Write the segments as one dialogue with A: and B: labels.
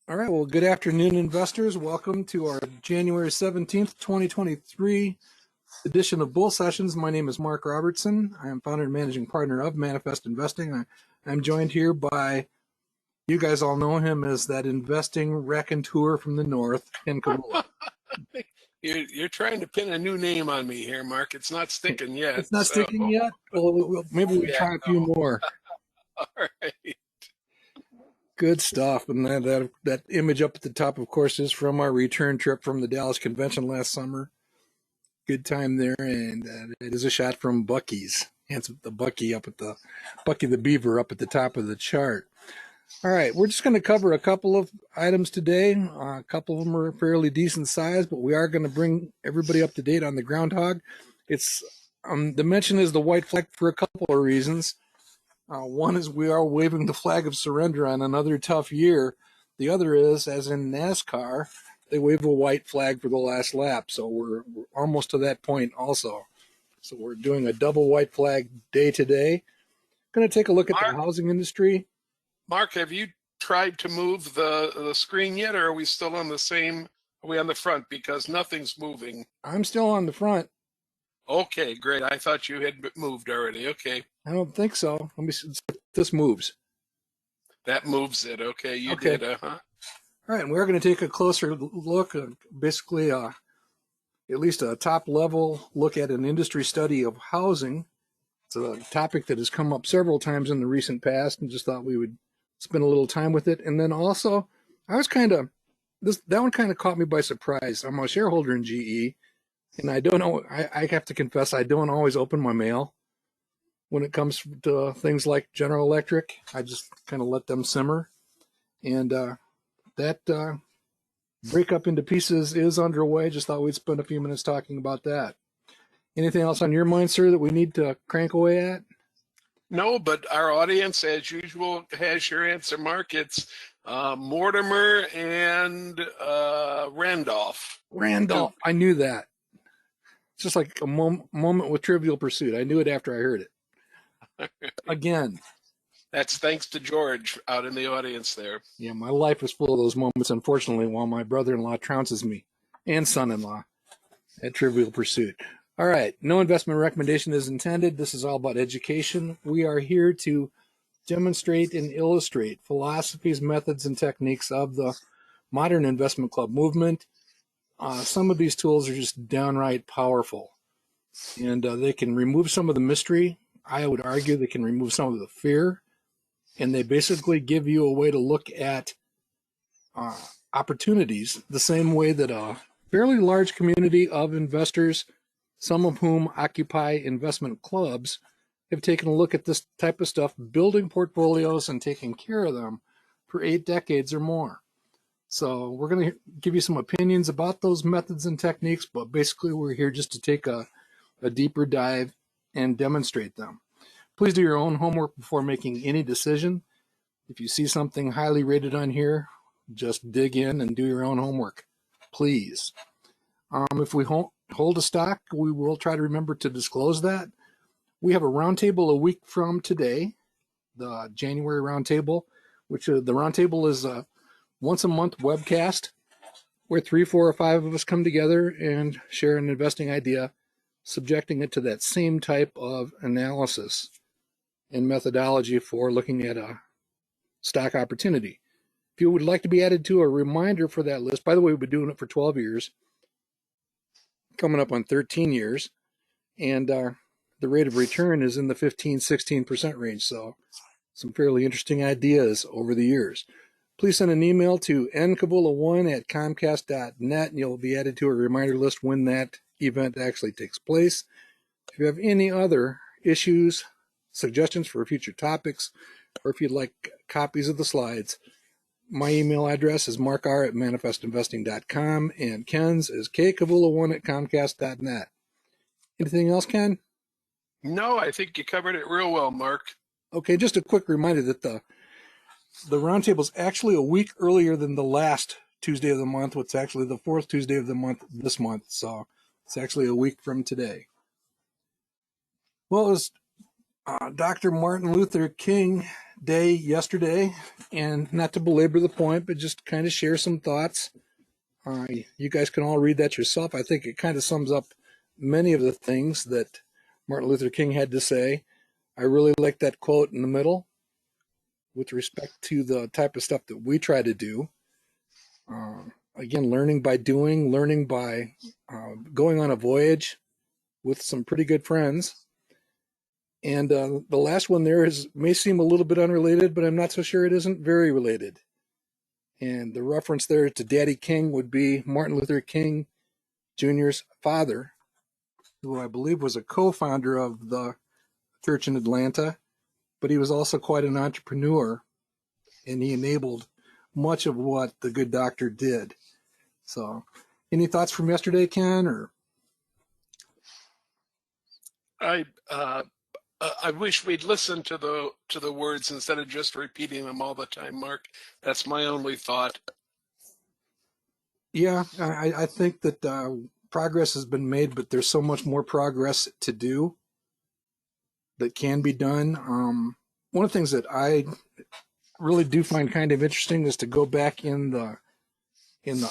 A: All right, well, good afternoon, investors. Welcome to our January 17th, 2023 edition of Bull Sessions. My name is Mark Robertson. I am founder and managing partner of Manifest Investing. I'm joined here by, you guys all know him as that investing raconteur from the north, Ken Kavula.
B: You're trying to pin a new name on me here, Mark. It's not sticking yet.
A: It's not sticking yet? Well, maybe we
B: Yeah,
A: try a few more.
B: all right.
A: Good stuff. And that image up at the top, of course, is from our return trip from the Dallas convention last summer. Good time there, and it is a shot from Bucky's. Hence the Bucky the Beaver up at the top of the chart. All right, we're just going to cover a couple of items today. A couple of them are fairly decent size, but we are going to bring everybody up to date on the Groundhog. It's the mention is the white flag for a couple of reasons. One is we are waving the flag of surrender on another tough year. The other is, as in NASCAR, they wave a white flag for the last lap. So we're almost to that point also. So we're doing a double white flag day today. Going to take a look at the housing industry.
B: Mark, have you tried to move the screen yet, or are we still on the same? Are we on the front? Because nothing's moving.
A: I'm still on the front.
B: Okay, great. I thought you had moved already. Okay.
A: I don't think so. Let me see if this moves.
B: That moves it. Okay, you
A: Okay.
B: did.
A: All right, and we're going to take a closer look, basically at least a top level look at an industry study of housing. It's a topic that has come up several times in the recent past, and just thought we would spend a little time with it. And then also, that one kind of caught me by surprise. I'm a shareholder in GE, and I don't know, I have to confess, I don't always open my mail when it comes to things like General Electric. I just kind of let them simmer. And that breakup into pieces is underway. Just thought we'd spend a few minutes talking about that. Anything else on your mind, sir, that we need to crank away at?
B: No, but our audience, as usual, has your answer, Mark. It's Mortimer and Randolph.
A: Randolph. I knew that. It's just like a moment with Trivial Pursuit. I knew it after I heard it. Again.
B: That's thanks to George out in the audience there.
A: Yeah, my life is full of those moments, unfortunately, while my brother-in-law trounces me, and son-in-law, at Trivial Pursuit. All right, no investment recommendation is intended. This is all about education. We are here to demonstrate and illustrate philosophies, methods, and techniques of the modern investment club movement. Some of these tools are just downright powerful, and they can remove some of the mystery. I would argue they can remove some of the fear, and they basically give you a way to look at opportunities the same way that a fairly large community of investors, some of whom occupy investment clubs, have taken a look at this type of stuff, building portfolios and taking care of them for 8 decades or more. So we're going to give you some opinions about those methods and techniques, but basically we're here just to take a deeper dive and demonstrate them. Please do your own homework before making any decision. If you see something highly rated on here, just dig in and do your own homework, please. If we hold a stock, we will try to remember to disclose that. We have a roundtable a week from today, the January roundtable, which the roundtable is a once a month webcast where 3, 4, or 5 of us come together and share an investing idea, subjecting it to that same type of analysis and methodology for looking at a stock opportunity. If you would like to be added to a reminder for that list, by the way, we've been doing it for 12 years, coming up on 13 years, and the rate of return is in the 15-16% range, so some fairly interesting ideas over the years. Please send an email to nkavula1@comcast.net, and you'll be added to a reminder list when that event actually takes place. If you have any other issues, suggestions for future topics, or if you'd like copies of the slides, my email address is markr@manifestinvesting.com, and Ken's is kkavula1@comcast.net. Anything else, Ken?
B: No, I think you covered it real well, Mark.
A: Okay, just a quick reminder that the roundtable is actually a week earlier than the last Tuesday of the month. It's actually the 4th Tuesday of the month this month, so it's actually a week from today. Well, Dr. Martin Luther King Day yesterday, and not to belabor the point, but just kind of share some thoughts. You guys can all read that yourself. I think it kind of sums up many of the things that Martin Luther King had to say. I really like that quote in the middle with respect to the type of stuff that we try to do. Again, learning by doing, learning by going on a voyage with some pretty good friends. And the last one there may seem a little bit unrelated, but I'm not so sure it isn't very related. And the reference there to Daddy King would be Martin Luther King Jr.'s father, who I believe was a co-founder of the church in Atlanta, but he was also quite an entrepreneur, and he enabled much of what the good doctor did. So, any thoughts from yesterday, Ken? Or
B: I wish we'd listened to the words instead of just repeating them all the time, Mark. That's my only thought.
A: yeah, I think that progress has been made, but there's so much more progress to do that can be done. One of the things that I really do find kind of interesting is to go back in the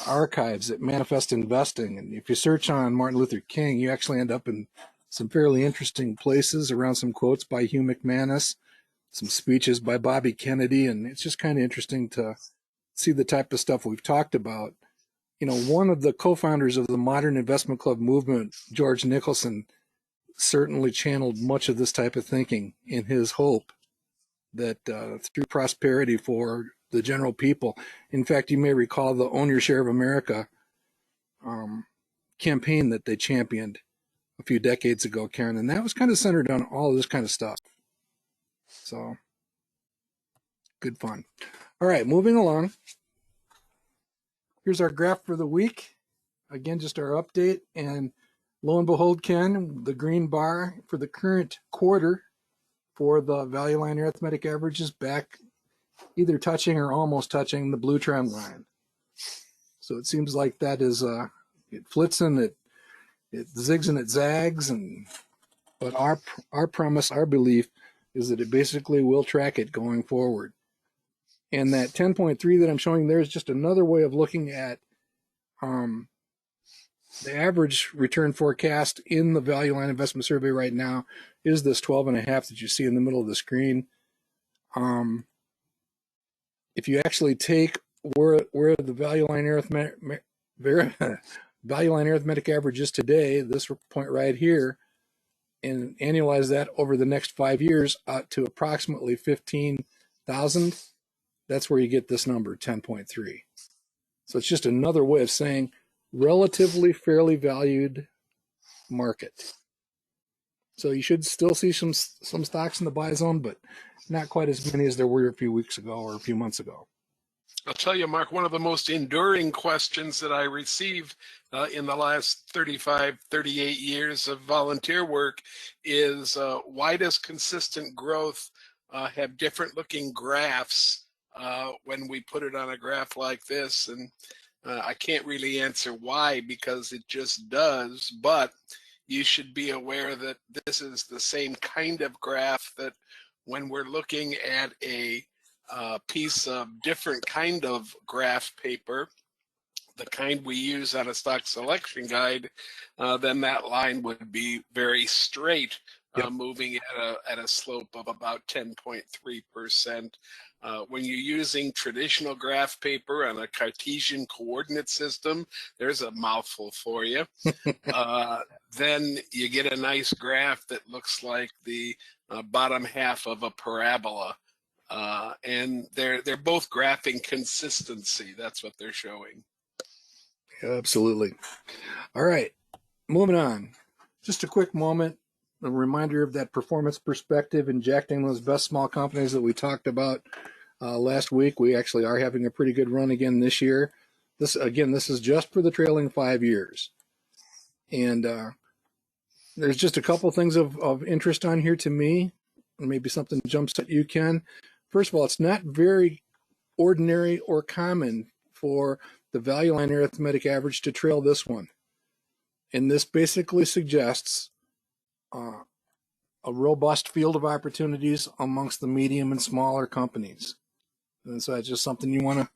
A: archives at Manifest Investing, and if you search on Martin Luther King, you actually end up in some fairly interesting places around some quotes by Hugh McManus, some speeches by Bobby Kennedy, and it's just kind of interesting to see the type of stuff we've talked about. You know, one of the co-founders of the modern investment club movement, George Nicholson, certainly channeled much of this type of thinking in his hope that through prosperity for the general people. In fact, you may recall the Own Your Share of America campaign that they championed a few decades ago, Karen, and that was kind of centered on all of this kind of stuff. So, good fun. All right, moving along. Here's our graph for the week. Again, just our update, and lo and behold, Ken, the green bar for the current quarter for the value line arithmetic average is back either touching or almost touching the blue trend line. So it seems like that is it flits and it zigs and it zags, but our promise, our belief is that it basically will track it going forward. And that 10.3 that I'm showing there is just another way of looking at the average return forecast in the Value Line Investment Survey right now is this 12.5 that you see in the middle of the screen. If you actually take where the Value Line Arithmetic average is today, this point right here, and annualize that over the next 5 years out to approximately 15,000, that's where you get this number, 10.3. So it's just another way of saying relatively fairly valued market. So you should still see some stocks in the buy zone, but not quite as many as there were a few weeks ago or a few months ago.
B: I'll tell you, Mark, one of the most enduring questions that I received in the last 35, 38 years of volunteer work is why does consistent growth have different looking graphs when we put it on a graph like this? And I can't really answer why, because it just does, but you should be aware that this is the same kind of graph that when we're looking at a piece of different kind of graph paper, the kind we use on a stock selection guide, then that line would be very straight, moving at a slope of about 10.3%. When you're using traditional graph paper on a Cartesian coordinate system, there's a mouthful for you. Then you get a nice graph that looks like the bottom half of a parabola. And they're both graphing consistency. That's what they're showing.
A: Absolutely. All right, moving on. Just a quick moment, a reminder of that performance perspective, injecting those best small companies that we talked about last week. We actually are having a pretty good run again this year. This is just for the trailing 5 years. And there's just a couple things of interest on here to me. Maybe something jumps at you, Ken. First of all, it's not very ordinary or common for the value line arithmetic average to trail this one. And this basically suggests a robust field of opportunities amongst the medium and smaller companies. And so it's just something you want to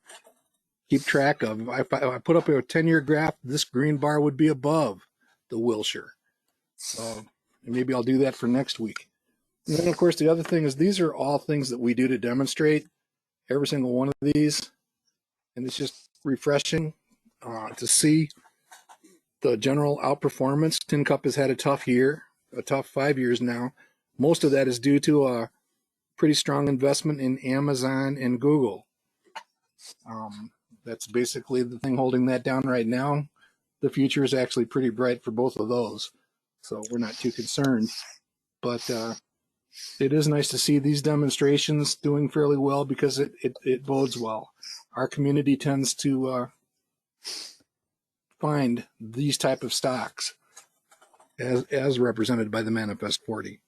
A: keep track of. If I put up a 10-year graph, this green bar would be above the Wilshire. So maybe I'll do that for next week. And then, of course, the other thing is these are all things that we do to demonstrate, every single one of these. And it's just refreshing to see the general outperformance. Tin Cup has had a tough year, a tough 5 years now. Most of that is due to a pretty strong investment in Amazon and Google. That's basically the thing holding that down right now. The future is actually pretty bright for both of those, so we're not too concerned. But it is nice to see these demonstrations doing fairly well because it bodes well. Our community tends to find these type of stocks as represented by the Manifest 40.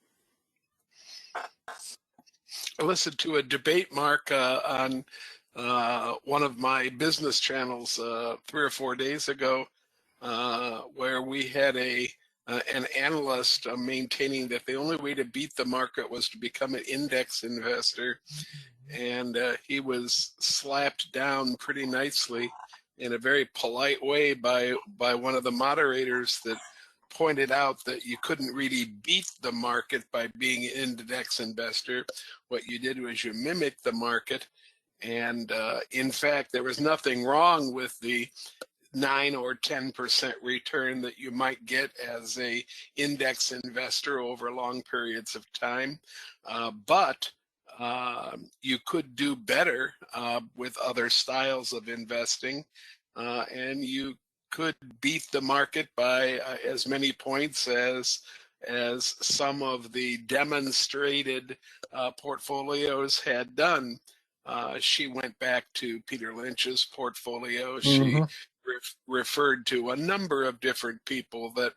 B: I listened to a debate, Mark, on one of my business channels 3 or 4 days ago, where we had an analyst maintaining that the only way to beat the market was to become an index investor, and he was slapped down pretty nicely in a very polite way by one of the moderators that pointed out that you couldn't really beat the market by being an index investor. What you did was you mimicked the market, and in fact there was nothing wrong with the 9 or 10% return that you might get as a index investor over long periods of time, but you could do better with other styles of investing, and you could beat the market by as many points as some of the demonstrated portfolios had done. She went back to Peter Lynch's portfolio. She referred to a number of different people that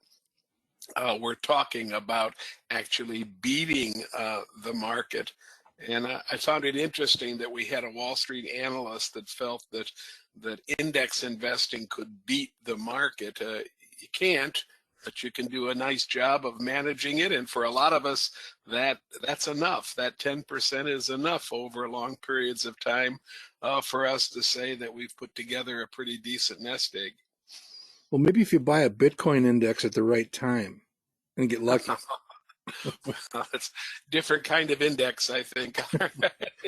B: were talking about actually beating the market. And I found it interesting that we had a Wall Street analyst that felt that index investing could beat the market. You can't, but you can do a nice job of managing it. And for a lot of us, that's enough. That 10% is enough over long periods of time for us to say that we've put together a pretty decent nest egg.
A: Well, maybe if you buy a Bitcoin index at the right time and get lucky.
B: That's a different kind of index, I think.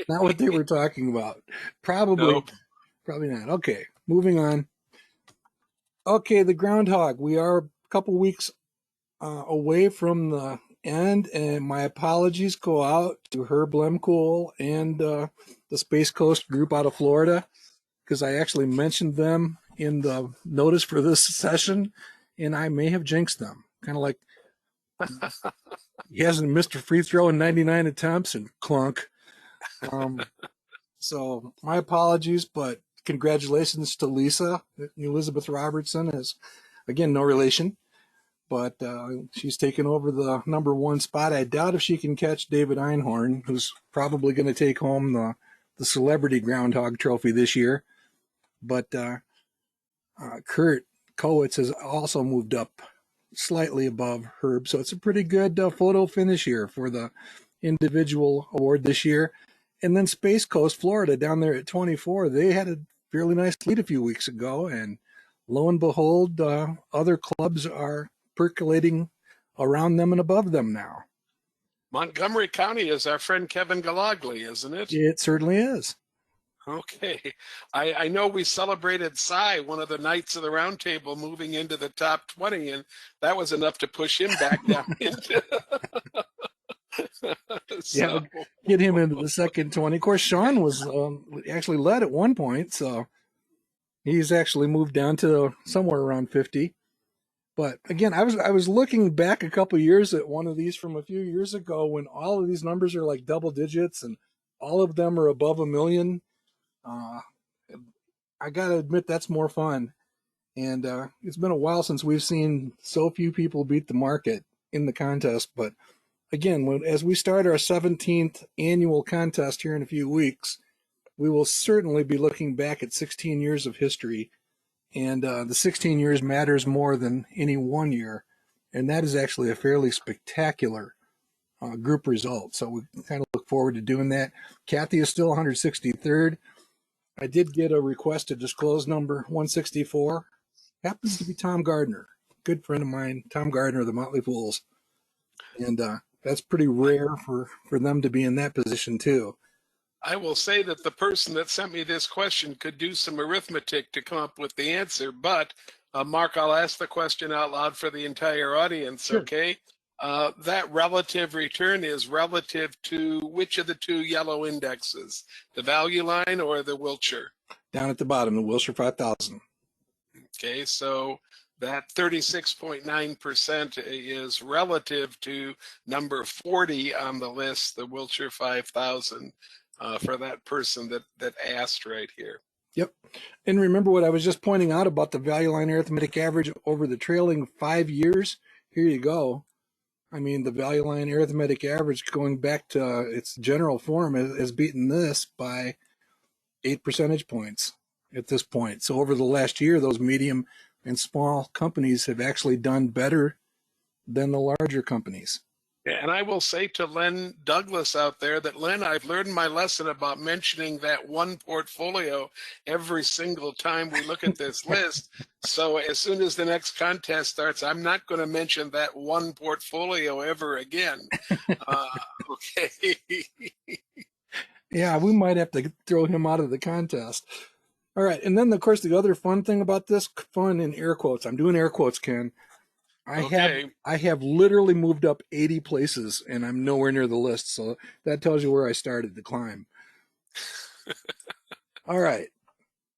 A: Not what they were talking about. Probably,
B: Nope.
A: Probably not. Okay, moving on. Okay, the Groundhog. We are a couple weeks away from the end, and my apologies go out to Herb Lemcool and the SpaceCoast group out of Florida, because I actually mentioned them in the notice for this session, and I may have jinxed them. Kind of like he hasn't missed a free throw in 99 attempts, and clunk. So my apologies, but congratulations to Lisa. Elizabeth Robertson is, again, no relation, but she's taken over the #1 spot. I doubt if she can catch David Einhorn, who's probably going to take home the celebrity Groundhog trophy this year. But Kurt Kowitz has also moved up slightly above Herb, so it's a pretty good photo finish here for the individual award this year. And then SpaceCoast, Florida, down there at 24, they had a fairly nice lead a few weeks ago, and lo and behold, other clubs are percolating around them and above them now.
B: Montgomery County is our friend Kevin Galagly, isn't it?
A: It certainly is.
B: Okay. I know we celebrated Cy, one of the Knights of the Round Table, moving into the top 20, and that was enough to push him back down into...
A: Yeah, get him into the second 20. Of course, Sean was actually led at one point, so he's actually moved down to somewhere around 50. But again, I was looking back a couple years at one of these from a few years ago when all of these numbers are like double digits and all of them are above $1 million. I gotta admit that's more fun. And it's been a while since we've seen so few people beat the market in the contest, but again, as we start our 17th annual contest here in a few weeks, we will certainly be looking back at 16 years of history. And the 16 years matters more than any 1 year. And that is actually a fairly spectacular group result. So we kind of look forward to doing that. Kathy is still 163rd. I did get a request to disclose number 164. Happens to be Tom Gardner, good friend of mine, Tom Gardner of the Motley Fools. And that's pretty rare for them to be in that position too.
B: I will say that the person that sent me this question could do some arithmetic to come up with the answer, but Mark, I'll ask the question out loud for the entire audience,
A: Sure.
B: okay? That relative return is relative to which of the two yellow indexes, the value line or the Wilshire?
A: Down at the bottom, the Wilshire 5000.
B: Okay, so that 36.9% is relative to number 40 on the list, the Wilshire 5000, for that person that asked right here.
A: Yep. And remember what I was just pointing out about the value line arithmetic average over the trailing 5 years? Here you go. I mean, the value line arithmetic average going back to its general form has beaten this by 8 percentage points at this point. So over the last year, those medium and small companies have actually done better than the larger companies.
B: And I will say to Len Douglas out there that, Len, I've learned my lesson about mentioning that one portfolio every single time we look at this list. So as soon as the next contest starts, I'm not going to mention that one portfolio ever again. Okay.
A: Yeah, we might have to throw him out of the contest. All right. And then, of course, the other fun thing about this, fun in air quotes, I'm doing air quotes, Ken. I have literally moved up 80 places, and I'm nowhere near the list. So that tells you where I started the climb. All right.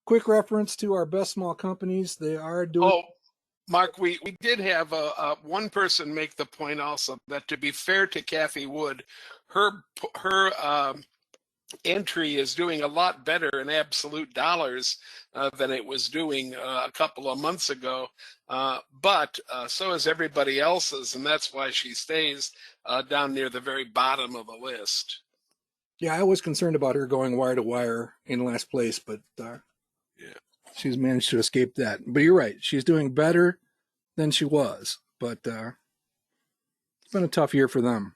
A: Quick reference to our best small companies. They are doing.
B: Oh, Mark, we did have one person make the point also that, to be fair to Kathy Wood, her entry is doing a lot better in absolute dollars than it was doing a couple of months ago. But so is everybody else's, and that's why she stays down near the very bottom of the list.
A: Yeah, I was concerned about her going wire to wire in last place, but yeah, she's managed to escape that. But you're right. She's doing better than she was, but it's been a tough year for them.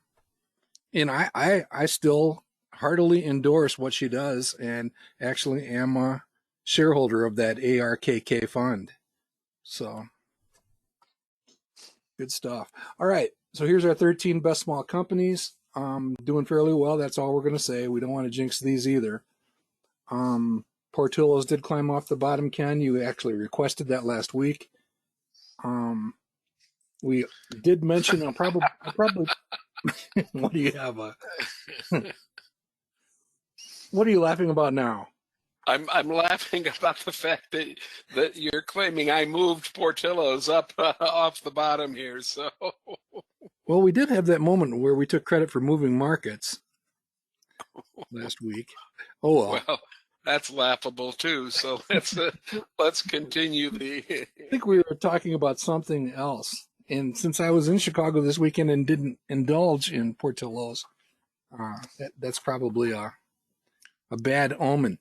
A: And I still heartily endorse what she does, and actually am a shareholder of that ARKK fund. So good stuff. All right. So here's our 13 best small companies. Doing fairly well. That's all we're going to say. We don't want to jinx these either. Portillo's did climb off the bottom, Ken. You actually requested that last week. We did mention, I probably what do you have? What are you laughing about now?
B: I'm laughing about the fact that you're claiming I moved Portillo's up off the bottom here. So,
A: well, we did have that moment where we took credit for moving markets last week. Oh
B: well, that's laughable too. So let's continue the.
A: I think we were talking about something else, and since I was in Chicago this weekend and didn't indulge in Portillo's, that's probably a bad omen.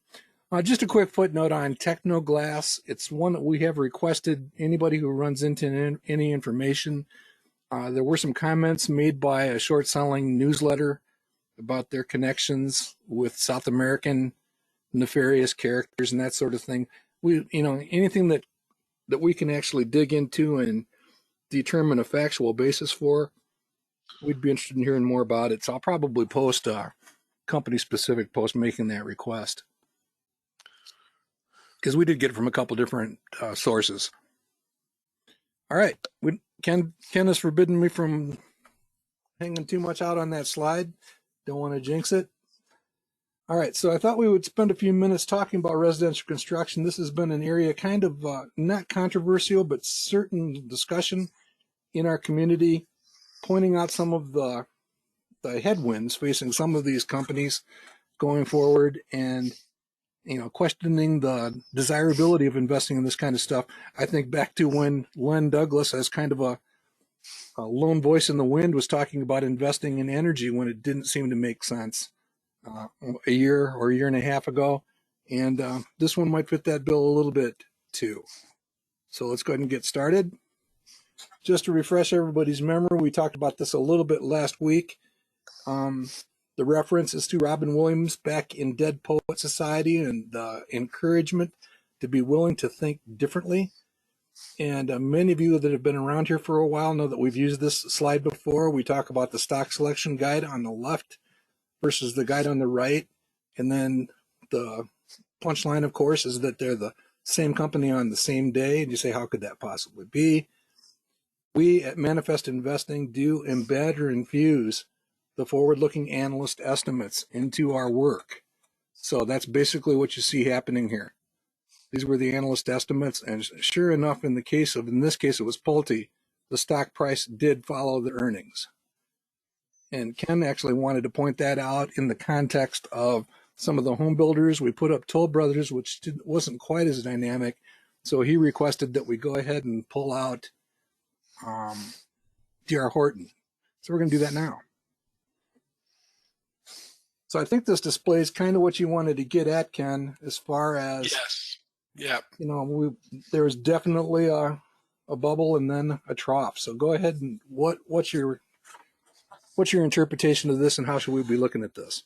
A: Just a quick footnote on Technoglass. It's one that we have requested. Anybody who runs into any information, there were some comments made by a short-selling newsletter about their connections with South American nefarious characters and that sort of thing. Anything that we can actually dig into and determine a factual basis for, we'd be interested in hearing more about it. So I'll probably post a company-specific post making that request, because we did get it from a couple different sources. All right. Ken has forbidden me from hanging too much out on that slide. Don't want to jinx it. All right. So I thought we would spend a few minutes talking about residential construction. This has been an area kind of not controversial, but certain discussion in our community, pointing out some of the headwinds facing some of these companies going forward, and questioning the desirability of investing in this kind of stuff. I think back to when Len Douglas, as kind of a lone voice in the wind, was talking about investing in energy when it didn't seem to make sense a year or a year and a half ago. And this one might fit that bill a little bit too. So let's go ahead and get started. Just to refresh everybody's memory, we talked about this a little bit last week. The reference is to Robin Williams back in Dead Poet Society and the encouragement to be willing to think differently. And many of you that have been around here for a while know that we've used this slide before. We talk about the stock selection guide on the left versus the guide on the right. And then the punchline, of course, is that they're the same company on the same day. And you say, how could that possibly be? We at Manifest Investing do embed or infuse the forward-looking analyst estimates into our work. So that's basically what you see happening here. These were the analyst estimates, and sure enough, in this case, it was Pulte, the stock price did follow the earnings. And Ken actually wanted to point that out in the context of some of the home builders. We put up Toll Brothers, which wasn't quite as dynamic, so he requested that we go ahead and pull out D.R. Horton. So we're going to do that now. So I think this displays kind of what you wanted to get at, Ken, as far as,
B: yes, yeah,
A: you know, there was definitely a bubble and then a trough. So go ahead and what's your interpretation of this, and how should we be looking at this?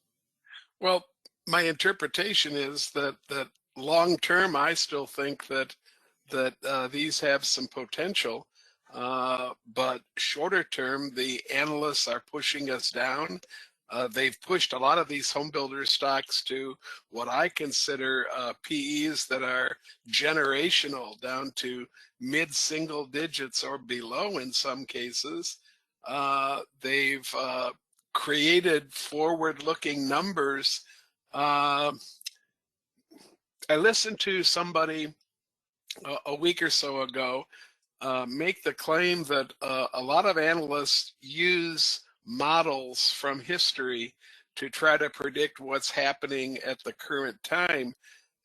B: Well, my interpretation is that long term, I still think that these have some potential, but shorter term, the analysts are pushing us down. They've pushed a lot of these home builder stocks to what I consider PEs that are generational, down to mid-single digits or below in some cases. They've created forward-looking numbers. I listened to somebody a week or so ago make the claim that a lot of analysts use models from history to try to predict what's happening at the current time.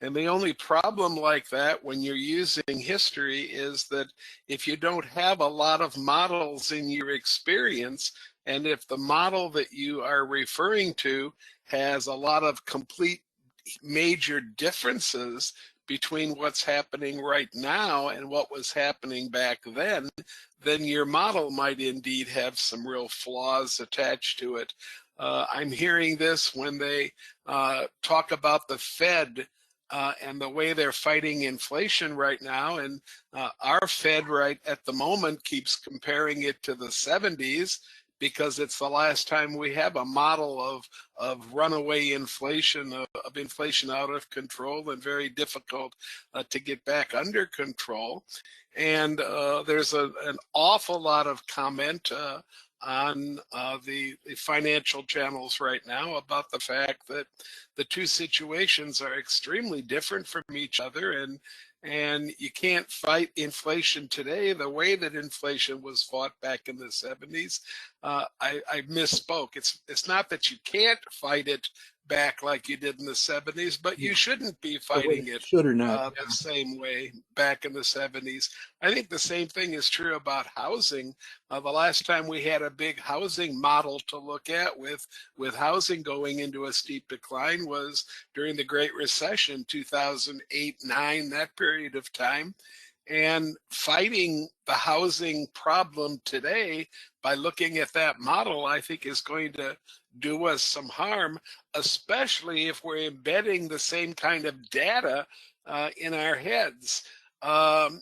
B: And the only problem like that when you're using history is that if you don't have a lot of models in your experience, and if the model that you are referring to has a lot of complete major differences between what's happening right now and what was happening back then your model might indeed have some real flaws attached to it. I'm hearing this when they talk about the Fed and the way they're fighting inflation right now. And our Fed right at the moment keeps comparing it to the 70s because it's the last time we have a model of runaway inflation, of inflation out of control and very difficult to get back under control. And there's an awful lot of comment on the financial channels right now about the fact that the two situations are extremely different from each other, and you can't fight inflation today the way that inflation was fought back in the 70s. I misspoke. It's not that you can't fight it back like you did in the 70s, but you shouldn't be fighting it
A: should or not
B: the same way back in the 70s. I think the same thing is true about housing. The last time we had a big housing model to look at with housing going into a steep decline was during the Great Recession, 2008-9, that period of time. And fighting the housing problem today by looking at that model, I think is going to do us some harm, especially if we're embedding the same kind of data in our heads.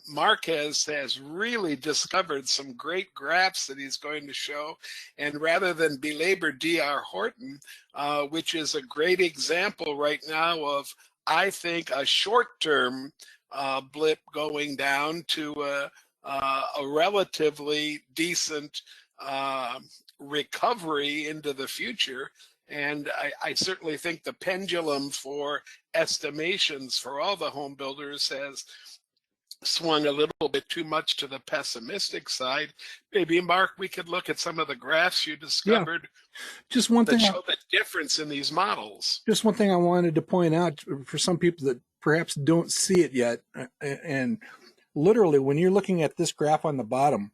B: Mark has really discovered some great graphs that he's going to show. And rather than belabor D.R. Horton, which is a great example right now of, I think, a short-term blip going down to a relatively decent recovery into the future. And I certainly think the pendulum for estimations for all the home builders has swung a little bit too much to the pessimistic side. Maybe, Mark, we could look at some of the graphs you discovered
A: just one
B: that
A: thing
B: show the difference in these models.
A: Just one thing I wanted to point out for some people that perhaps don't see it yet. And literally, when you're looking at this graph on the bottom,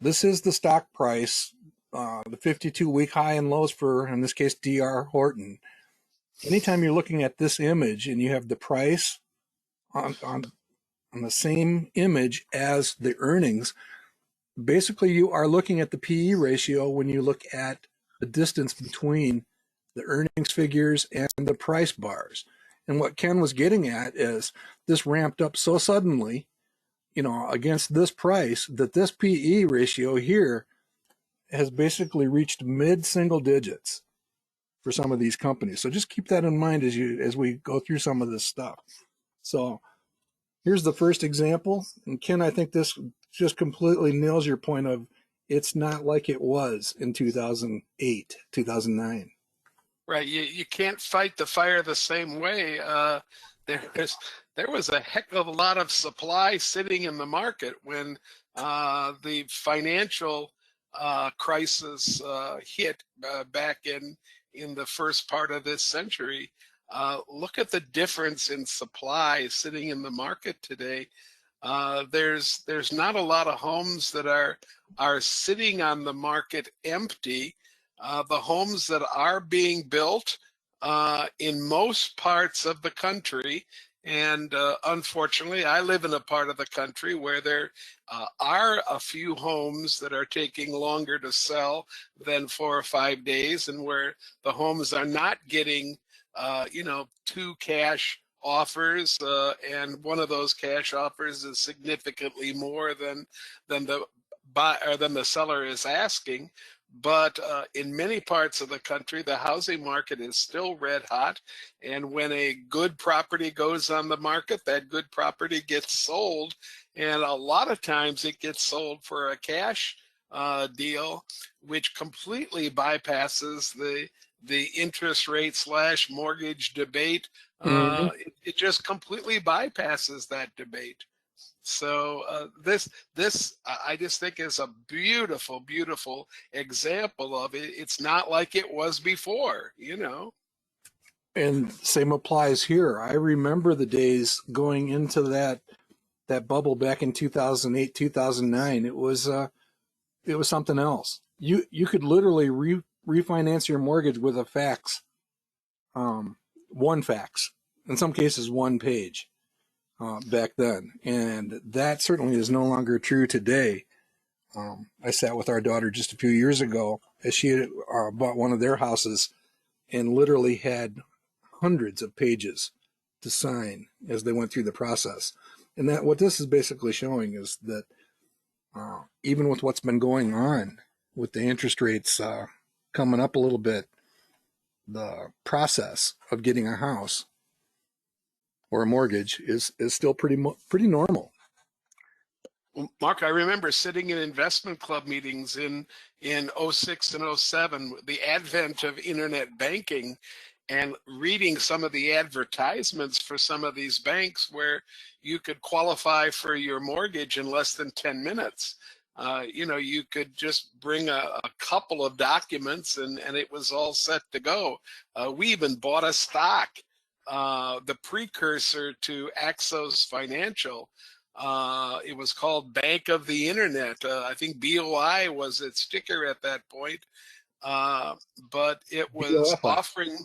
A: this is the stock price, the 52-week high and lows for, in this case, D.R. Horton. Anytime you're looking at this image and you have the price on the same image as the earnings, basically you are looking at the PE ratio when you look at the distance between the earnings figures and the price bars. And what Ken was getting at is this ramped up so suddenly, against this price, that this PE ratio here has basically reached mid-single digits for some of these companies. So just keep that in mind as we go through some of this stuff. So here's the first example. And Ken, I think this just completely nails your point of it's not like it was in 2008, 2009.
B: Right. You can't fight the fire the same way. There was a heck of a lot of supply sitting in the market when the financial crisis hit back in the first part of this century. Look at the difference in supply sitting in the market today. There's not a lot of homes that are sitting on the market empty. The homes that are being built in most parts of the country, and unfortunately, I live in a part of the country where there are a few homes that are taking longer to sell than 4 or 5 days, and where the homes are not getting, 2 cash offers, and one of those cash offers is significantly more than the seller is asking. But in many parts of the country, the housing market is still red hot. And when a good property goes on the market, that good property gets sold. And a lot of times it gets sold for a cash deal, which completely bypasses the interest rate / mortgage debate. It just completely bypasses that debate. So this I just think is a beautiful, beautiful example of it. It's not like it was before,
A: And same applies here. I remember the days going into that bubble back in 2008, 2009. It was something else. You could literally refinance your mortgage with a fax, one fax, in some cases one page. Back then, and that certainly is no longer true today. I sat with our daughter just a few years ago as she had bought one of their houses and literally had hundreds of pages to sign as they went through the process. And that what this is basically showing is that even with what's been going on with the interest rates coming up a little bit, the process of getting a house or a mortgage is still pretty normal.
B: Mark, I remember sitting in investment club meetings in 06 and 07, the advent of internet banking, and reading some of the advertisements for some of these banks where you could qualify for your mortgage in less than 10 minutes. You could just bring a couple of documents and it was all set to go. We even bought a stock, the precursor to Axos Financial. It was called Bank of the Internet. I think BOI was its ticker at that point. But it was
A: BOFI.
B: offering,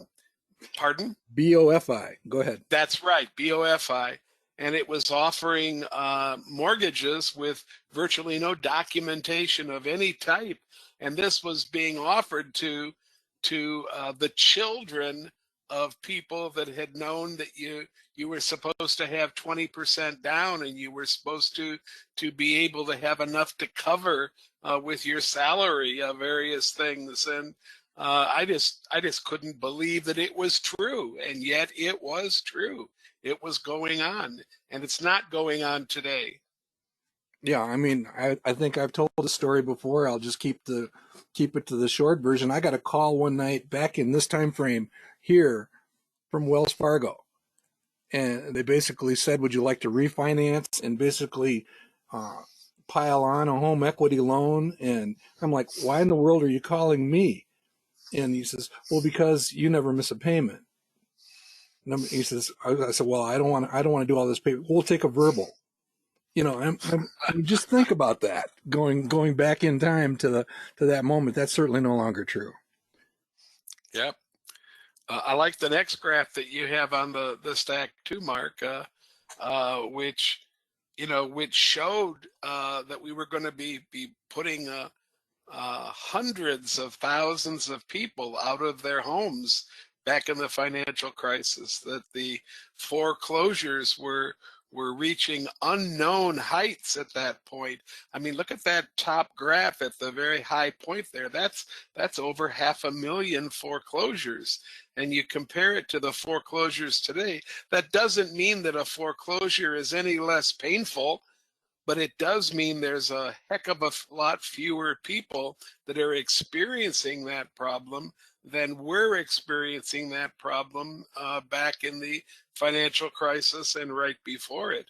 B: pardon?
A: BOFI. Go ahead.
B: That's right, BOFI. And it was offering mortgages with virtually no documentation of any type. And this was being offered to the children of people that had known that you were supposed to have 20% down, and you were supposed to be able to have enough to cover with your salary various things. And I just couldn't believe that it was true, and yet it was true. It was going on, and it's not going on today.
A: Yeah, I mean, I think I've told the story before. I'll just keep it to the short version. I got a call one night back in this time frame here from Wells Fargo, and they basically said, "Would you like to refinance and basically pile on a home equity loan?" And I'm like, "Why in the world are you calling me?" And he says, "Well, because you never miss a payment." And he says, "I said, well, I don't want to do all this paper. We'll take a verbal." Just think about that. Going back in time to that moment, that's certainly no longer true.
B: Yep. I like the next graph that you have on the stack too, Mark, which showed that we were going to be putting hundreds of thousands of people out of their homes back in the financial crisis, that the foreclosures were reaching unknown heights at that point. I mean, look at that top graph at the very high point there. That's over 500,000 foreclosures. And you compare it to the foreclosures today, that doesn't mean that a foreclosure is any less painful, but it does mean there's a heck of a lot fewer people that are experiencing that problem than were experiencing that problem back in the financial crisis and right before it.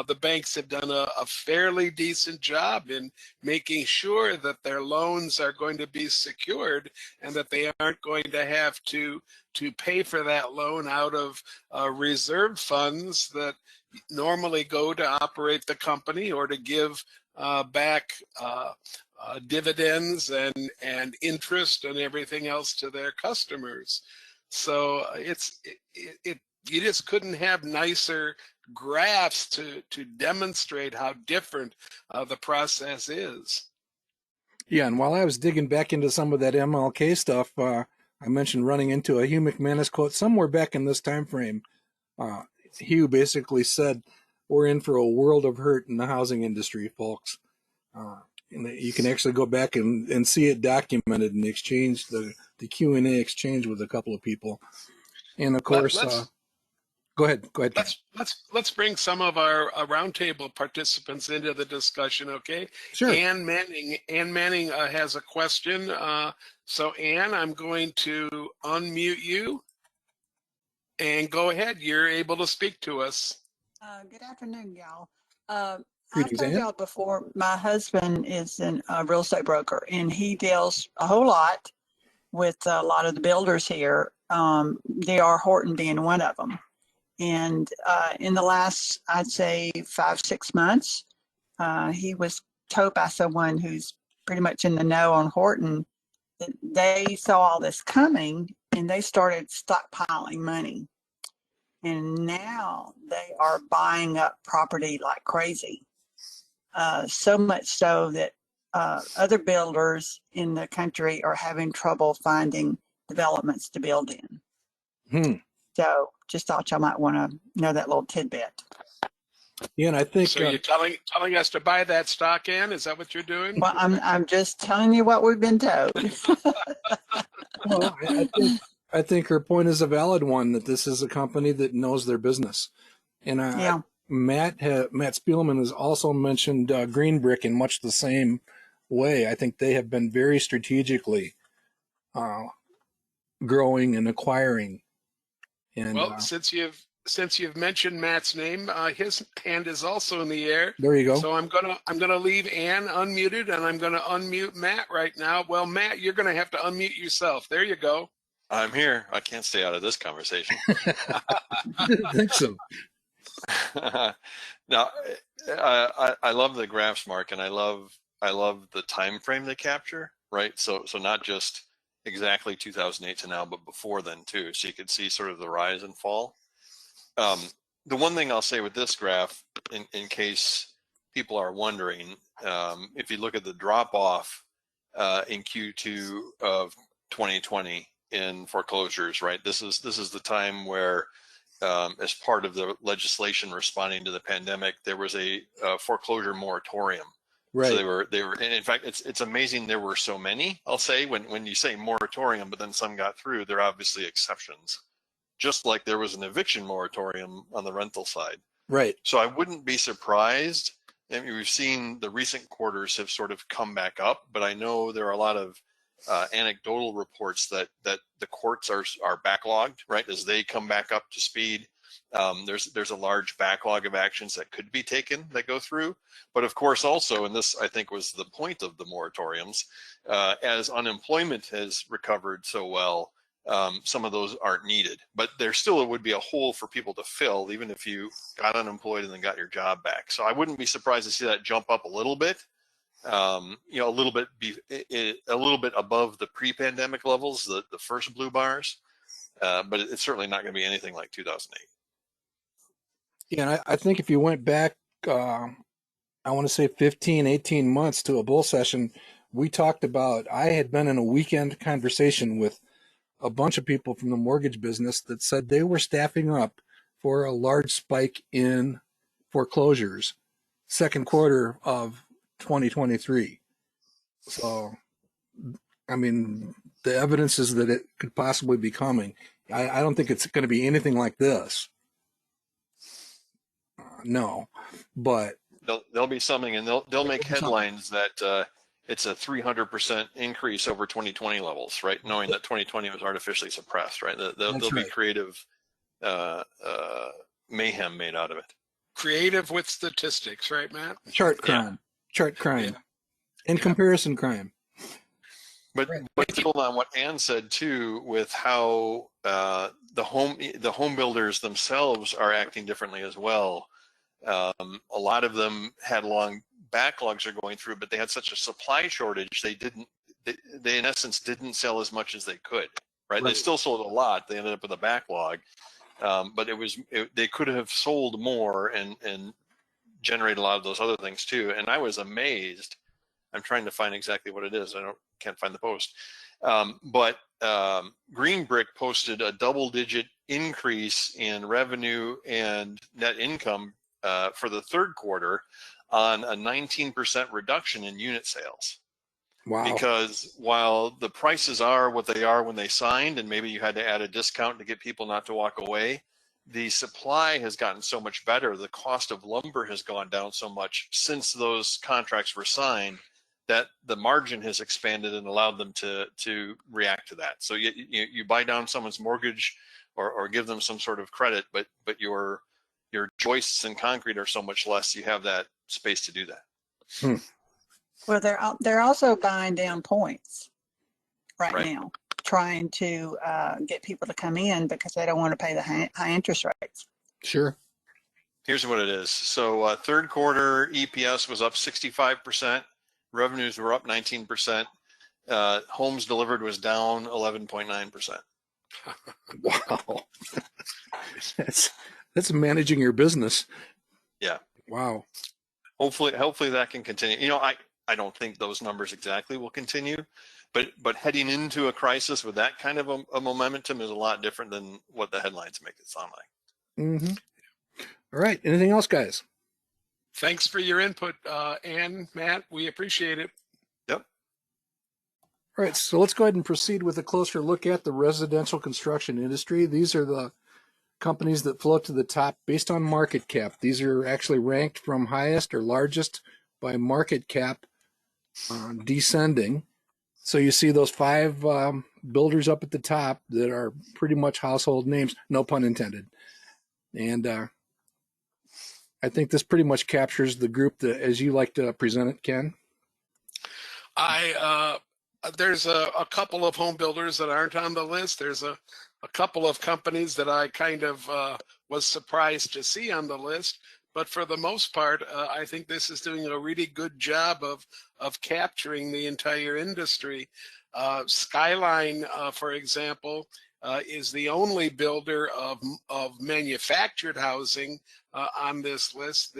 B: The banks have done a fairly decent job in making sure that their loans are going to be secured and that they aren't going to have to pay for that loan out of reserve funds that normally go to operate the company or to give back dividends and interest and everything else to their customers. So you just couldn't have nicer graphs to demonstrate how different the process is.
A: Yeah, and while I was digging back into some of that MLK stuff, I mentioned running into a Hugh McManus quote somewhere back in this time frame. Hugh basically said, "We're in for a world of hurt in the housing industry, folks." And you can actually go back and see it documented in the exchange, the Q&A exchange with a couple of people. And of course, go ahead.
B: Let's bring some of our roundtable participants into the discussion, okay?
A: Sure.
B: Ann Manning has a question. So Ann, I'm going to unmute you and go ahead. You're able to speak to us.
C: Good afternoon, y'all.
A: Greetings,
C: I've told
A: Ann.
C: y'all before, my husband is a real estate broker, and he deals a whole lot with a lot of the builders here. D.R. Horton being one of them. And in the last, I'd say 5-6 months, he was told by someone who's pretty much in the know on Horton that they saw all this coming and they started stockpiling money. And now they are buying up property like crazy. So much so that other builders in the country are having trouble finding developments to build in. So just thought y'all might want to know that little tidbit.
A: Yeah, and I think
B: so. You're telling us to buy that stock, Ann? Is that what you're doing?
C: Well, I'm just telling you what we've been told.
A: Well, I think her point is a valid one, that this is a company that knows their business. And
C: Yeah.
A: Matt Spielman has also mentioned Green Brick in much the same way. I think they have been very strategically growing and acquiring. And
B: well, since you've mentioned Matt's name, his hand is also in the air.
A: There you go.
B: So I'm gonna leave Ann unmuted, and I'm gonna unmute Matt right now. Well, Matt, you're gonna have to unmute yourself. There you go.
D: I'm here. I can't stay out of this conversation.
A: I didn't think so.
D: Now, I love the graphs, Mark, and I love the time frame they capture, right? So not just exactly 2008 to now, but before then too. So you could see sort of the rise and fall. The one thing I'll say with this graph, in case people are wondering, if you look at the drop off in Q2 of 2020 in foreclosures, right? This is the time where, as part of the legislation responding to the pandemic, there was a foreclosure moratorium.
A: Right.
D: So they were, and in fact, it's amazing there were so many. I'll say when you say moratorium, but then some got through, there are obviously exceptions. Just like there was an eviction moratorium on the rental side.
A: Right.
D: So I wouldn't be surprised. I mean, we've seen the recent quarters have sort of come back up, but I know there are a lot of anecdotal reports that the courts are backlogged, right? As they come back up to speed, there's a large backlog of actions that could be taken that go through. But of course, also, and this I think was the point of the moratoriums, as unemployment has recovered so well, some of those aren't needed. But there still would be a hole for people to fill, even if you got unemployed and then got your job back. So I wouldn't be surprised to see that jump up a little bit. A little bit above the pre-pandemic levels, the first blue bars, but it's certainly not going to be anything like 2008.
A: Yeah, and I think if you went back, I want to say 15, 18 months to a bull session, we talked about, I had been in a weekend conversation with a bunch of people from the mortgage business that said they were staffing up for a large spike in foreclosures second quarter of 2023. So, I mean, the evidence is that it could possibly be coming. I don't think it's going to be anything like this. No, but
D: There'll be something, and they'll make headlines that it's a 300% increase over 2020 levels, right? Knowing that 2020 was artificially suppressed, right? There'll be creative mayhem made out of it.
B: Creative with statistics, right, Matt?
A: Chart crime, and comparison crime.
D: But to build on what Ann said too, with how the home builders themselves are acting differently as well. A lot of them had long backlogs are going through, but they had such a supply shortage, they in essence didn't sell as much as they could, right? They still sold a lot. They ended up with a backlog, but they could have sold more and generate a lot of those other things too. And I was amazed. I'm trying to find exactly what it is. Can't find the post. But Green Brick posted a double-digit increase in revenue and net income for the third quarter on a 19% reduction in unit sales.
A: Wow.
D: Because while the prices are what they are when they signed, and maybe you had to add a discount to get people not to walk away, the supply has gotten so much better. The cost of lumber has gone down so much since those contracts were signed that the margin has expanded and allowed them to react to that. So you buy down someone's mortgage or give them some sort of credit, but your joists and concrete are so much less, you have that space to do that.
C: Well, they're also buying down points right now, trying to get people to come in because they don't want to pay the high interest rates.
A: Sure.
D: Here's what it is. So third quarter EPS was up 65%. Revenues were up 19%. Homes delivered was down 11.9%.
A: Wow. That's managing your business.
D: Yeah.
A: Wow.
D: Hopefully that can continue. You know, I don't think those numbers exactly will continue, but heading into a crisis with that kind of a momentum is a lot different than what the headlines make it sound like.
A: Mm-hmm. All right. Anything else, guys?
B: Thanks for your input, Ann, Matt. We appreciate it.
D: Yep.
A: All right. So let's go ahead and proceed with a closer look at the residential construction industry. These are the companies that float to the top based on market cap. These are actually ranked from highest or largest by market cap descending. So you see those 5 builders up at the top that are pretty much household names, no pun intended. And I think this pretty much captures the group that, as you like to present it, Ken.
B: There's a couple of home builders that aren't on the list. There's a couple of companies that I kind of was surprised to see on the list. But for the most part, I think this is doing a really good job of capturing the entire industry. Skyline, for example, is the only builder of manufactured housing on this list.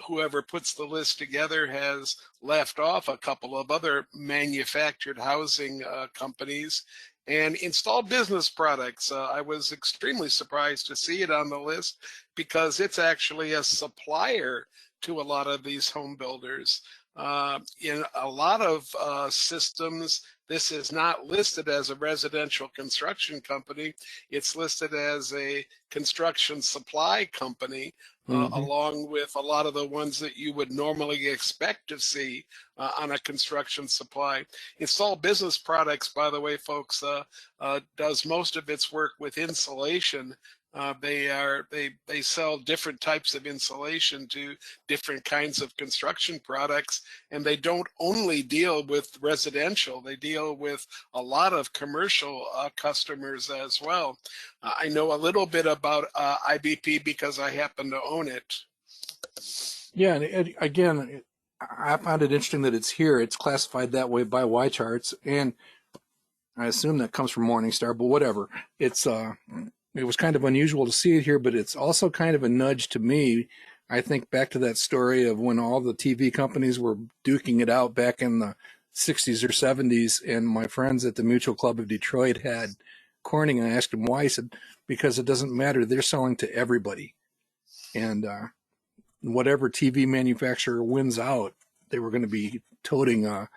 B: Whoever puts the list together has left off a couple of other manufactured housing companies. And installed business products, I was extremely surprised to see it on the list because it's actually a supplier to a lot of these home builders. In a lot of systems, this is not listed as a residential construction company. It's listed as a construction supply company, along with a lot of the ones that you would normally expect to see on a construction supply. Installed business products, by the way, folks, does most of its work with insulation. They sell different types of insulation to different kinds of construction products, and they don't only deal with residential. They deal with a lot of commercial customers as well. I know a little bit about IBP because I happen to own it.
A: Yeah, and again, I found it interesting that it's here. It's classified that way by Y charts, and I assume that comes from Morningstar, but whatever. It was kind of unusual to see it here, but it's also kind of a nudge to me I think back to that story of when all the TV companies were duking it out back in the 60s or 70s, and my friends at the Mutual Club of Detroit had Corning. I asked him why. He said, because it doesn't matter. They're selling to everybody. And whatever TV manufacturer wins out, they were going to be toting a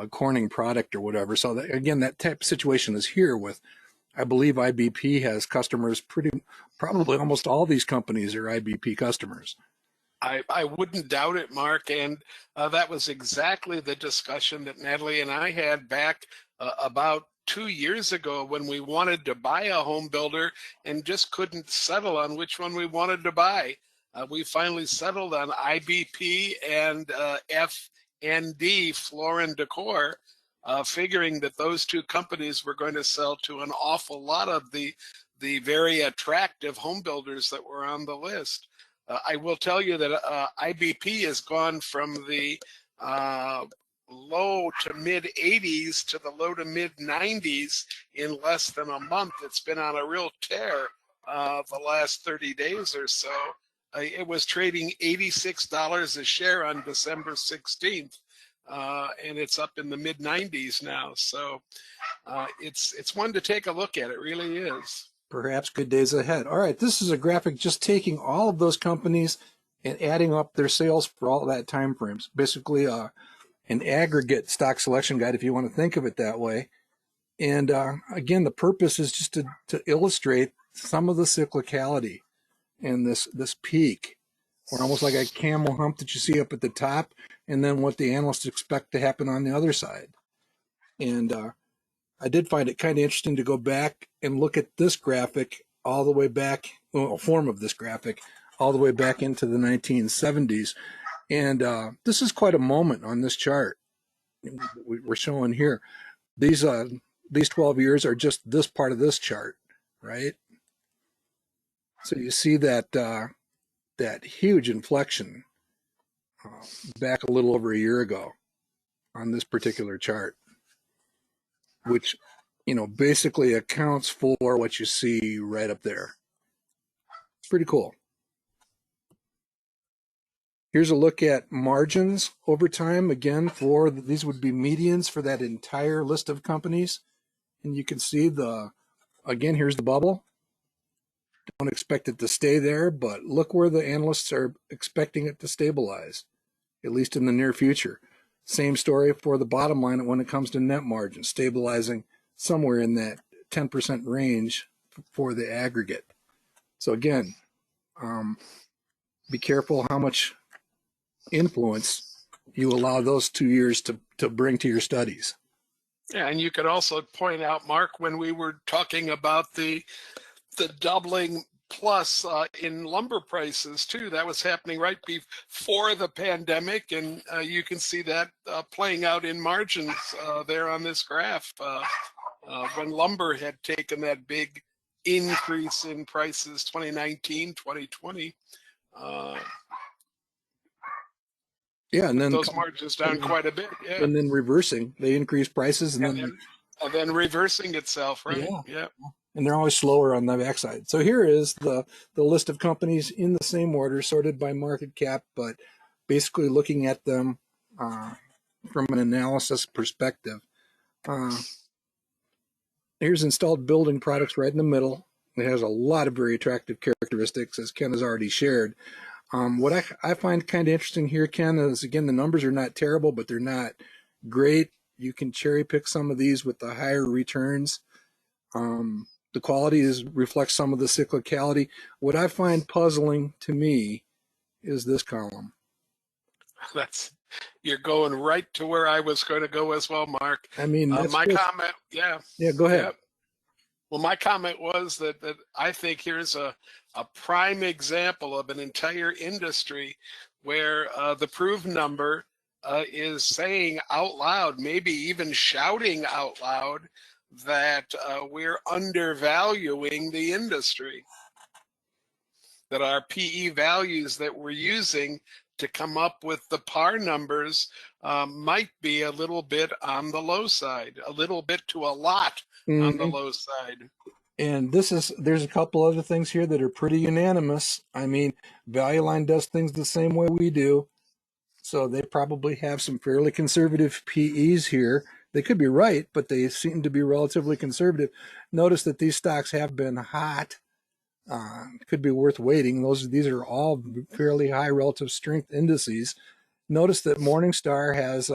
A: Corning product or whatever. So that, again, that type of situation is here with, I believe IBP has customers probably almost all these companies are IBP customers.
B: I wouldn't doubt it, Mark. And that was exactly the discussion that Natalie and I had back about 2 years ago when we wanted to buy a home builder and just couldn't settle on which one we wanted to buy. We finally settled on IBP and FND, Floor and Decor, figuring that those two companies were going to sell to an awful lot of the very attractive home builders that were on the list. I will tell you that IBP has gone from the low to mid 80s to the low to mid 90s in less than a month. It's been on a real tear the last 30 days or so. It was trading $86 a share on December 16th, and it's up in the mid 90s now. So it's one to take a look at. It really is.
A: Perhaps good days ahead. All right, this is a graphic just taking all of those companies and adding up their sales for all that time frames. Basically, an aggregate stock selection guide, if you want to think of it that way. And again, the purpose is just to illustrate some of the cyclicality in this peak, or almost like a camel hump that you see up at the top, and then what the analysts expect to happen on the other side. And I did find it kind of interesting to go back and look at this graphic all the way back, well, a form of this graphic, all the way back into the 1970s. And this is quite a moment on this chart we're showing here. These 12 years are just this part of this chart, right? So you see that that huge inflection back a little over a year ago on this particular chart, which, you know, basically accounts for what you see right up there. It's pretty cool. Here's a look at margins over time. Again, these would be medians for that entire list of companies. And you can see again, here's the bubble. Don't expect it to stay there, but look where the analysts are expecting it to stabilize, at least in the near future. Same story for the bottom line when it comes to net margin, stabilizing somewhere in that 10% range for the aggregate. So again, be careful how much influence you allow those 2 years to bring to your studies.
B: Yeah, and you could also point out, Mark, when we were talking about the doubling plus in lumber prices too, that was happening right before the pandemic, and you can see that playing out in margins there on this graph when lumber had taken that big increase in prices 2019, 2020.
A: Yeah, and then
B: those margins down quite a bit. Yeah,
A: and then reversing, they increase prices and
B: then reversing itself, right?
A: Yeah. And they're always slower on the backside. So here is the list of companies in the same order, sorted by market cap, but basically looking at them from an analysis perspective. Here's installed building products right in the middle. It has a lot of very attractive characteristics, as Ken has already shared. What I find kind of interesting here, Ken, is, again, the numbers are not terrible, but they're not great. You can cherry pick some of these with the higher returns. The quality reflects some of the cyclicality. What I find puzzling to me is this column.
B: You're going right to where I was going to go as well, Mark.
A: I mean,
B: my comment, yeah.
A: Yeah, go ahead.
B: Yeah. Well, my comment was that I think here's a prime example of an entire industry where the proof number is saying out loud, maybe even shouting out loud, that we're undervaluing the industry, that our PE values that we're using to come up with the par numbers might be a little bit on the low side, a little bit to a lot on the low side.
A: And there's a couple other things here that are pretty unanimous. I mean, Value Line does things the same way we do. So they probably have some fairly conservative PEs here. They could be right, but they seem to be relatively conservative. Notice that these stocks have been hot. Could be worth waiting. These are all fairly high relative strength indices. Notice that Morningstar has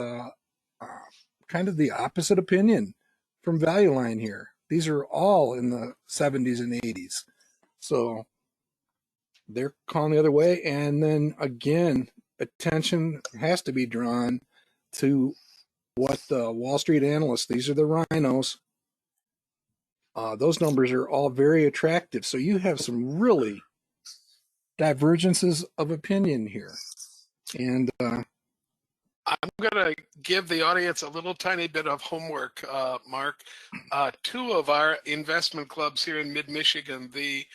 A: kind of the opposite opinion from Value Line here. These are all in the 70s and 80s. So they're calling the other way. And then again, attention has to be drawn to what the Wall Street analysts, these are the rhinos, those numbers are all very attractive. So you have some really divergences of opinion here. And
B: I'm going to give the audience a little tiny bit of homework, Mark. Two of our investment clubs here in Mid-Michigan, the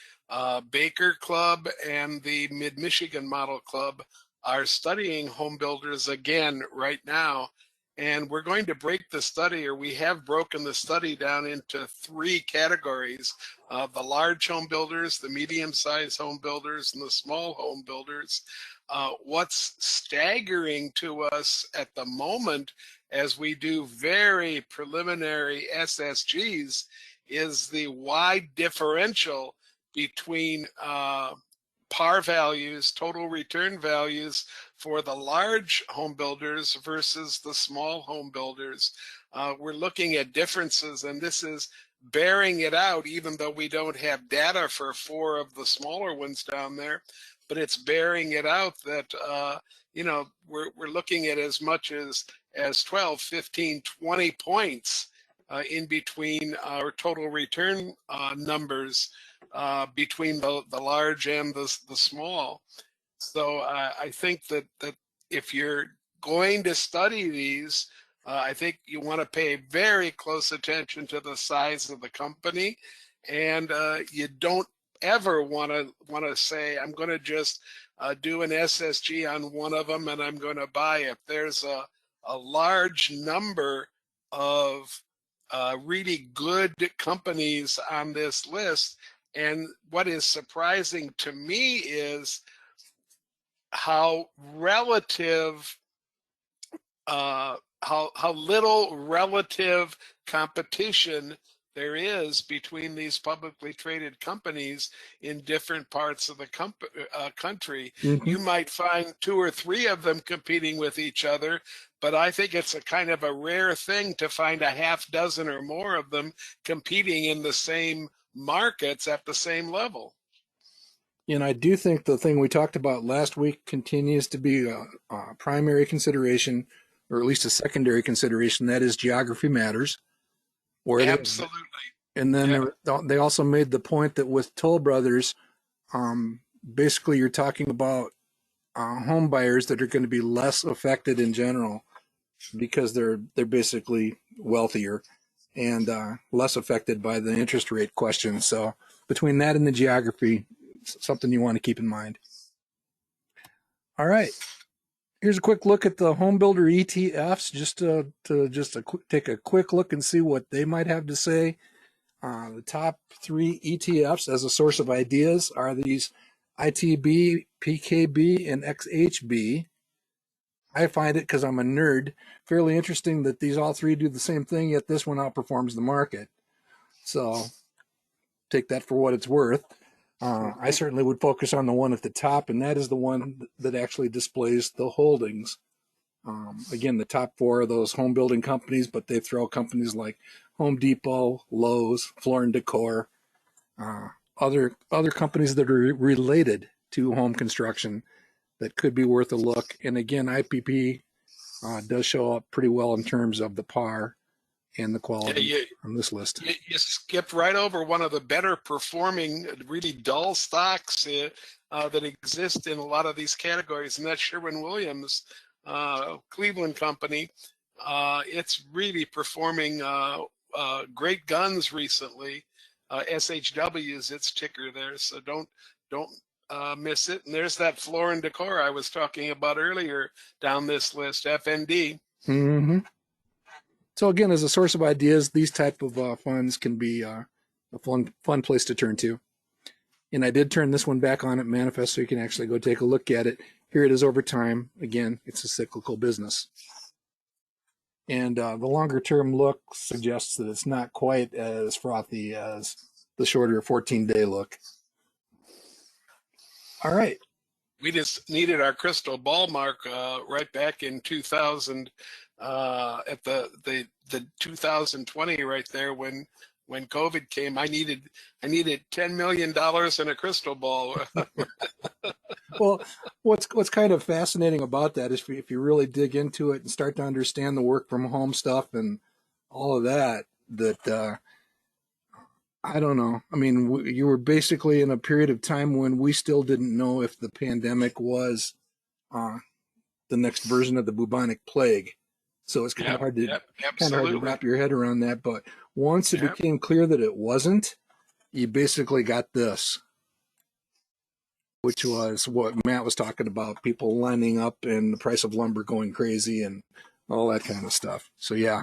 B: Baker Club and the Mid-Michigan Model Club, are studying home builders again right now. And we're going to break the study, or we have broken the study down into three categories: the large home builders, the medium-sized home builders, and the small home builders. What's staggering to us at the moment, as we do very preliminary SSGs, is the wide differential between par values, total return values for the large home builders versus the small home builders. We're looking at differences, and this is bearing it out, even though we don't have data for 4 of the smaller ones down there. But it's bearing it out that you know, we're looking at as much as 12, 15, 20 points in between our total return numbers between the large and the small. So I think that if you're going to study these, I think you want to pay very close attention to the size of the company, and you don't ever want to say, I'm going to just do an SSG on one of them and I'm going to buy it. There's a large number of really good companies on this list, and what is surprising to me is how relative how little relative competition there is between these publicly traded companies in different parts of the country.
A: mm-hmm.
B: You might find 2 or 3 of them competing with each other, but I think it's a kind of a rare thing to find a half dozen or more of them competing in the same markets at the same level.
A: And I do think the thing we talked about last week continues to be a primary consideration, or at least a secondary consideration. That is, geography matters.
B: Absolutely.
A: And then they also made the point that with Toll Brothers, basically you're talking about home buyers that are going to be less affected in general because they're basically wealthier and less affected by the interest rate question. So between that and the geography, something you want to keep in mind. All right. Here's a quick look at the home builder ETFs, take a quick look and see what they might have to say. The top 3 ETFs as a source of ideas are these ITB, PKB, and XHB. I find it, because I'm a nerd, fairly interesting that these all 3 do the same thing, yet this one outperforms the market. So take that for what it's worth. I certainly would focus on the one at the top, and that is the one that actually displays the holdings. Again, the top 4 are those home building companies, but they throw companies like Home Depot, Lowe's, Floor and Decor, other companies that are related to home construction that could be worth a look. And again, IPP does show up pretty well in terms of the par and the quality on this list.
B: You skipped right over one of the better performing, really dull stocks that exist in a lot of these categories, and that's Sherwin-Williams, Cleveland company. It's really performing great guns recently. SHW is its ticker there, so don't miss it. And there's that Floor and Decor I was talking about earlier down this list, FND.
A: Mm-hmm. So again, as a source of ideas, these type of funds can be a fun place to turn to. And I did turn this one back on at Manifest so you can actually go take a look at it. Here it is over time. Again, it's a cyclical business. And the longer term look suggests that it's not quite as frothy as the shorter 14-day look. All right.
B: We just needed our crystal ball, Mark, right back in 2000, at the 2020 right there when COVID came. I needed $10 million in a crystal ball.
A: Well, what's kind of fascinating about that is if you really dig into it and start to understand the work from home stuff and all of that, I don't know. I mean, you were basically in a period of time when we still didn't know if the pandemic was the next version of the bubonic plague. So it's kind of hard to wrap your head around that. But once it became clear that it wasn't, you basically got this, which was what Matt was talking about, people lining up and the price of lumber going crazy and all that kind of stuff. So yeah,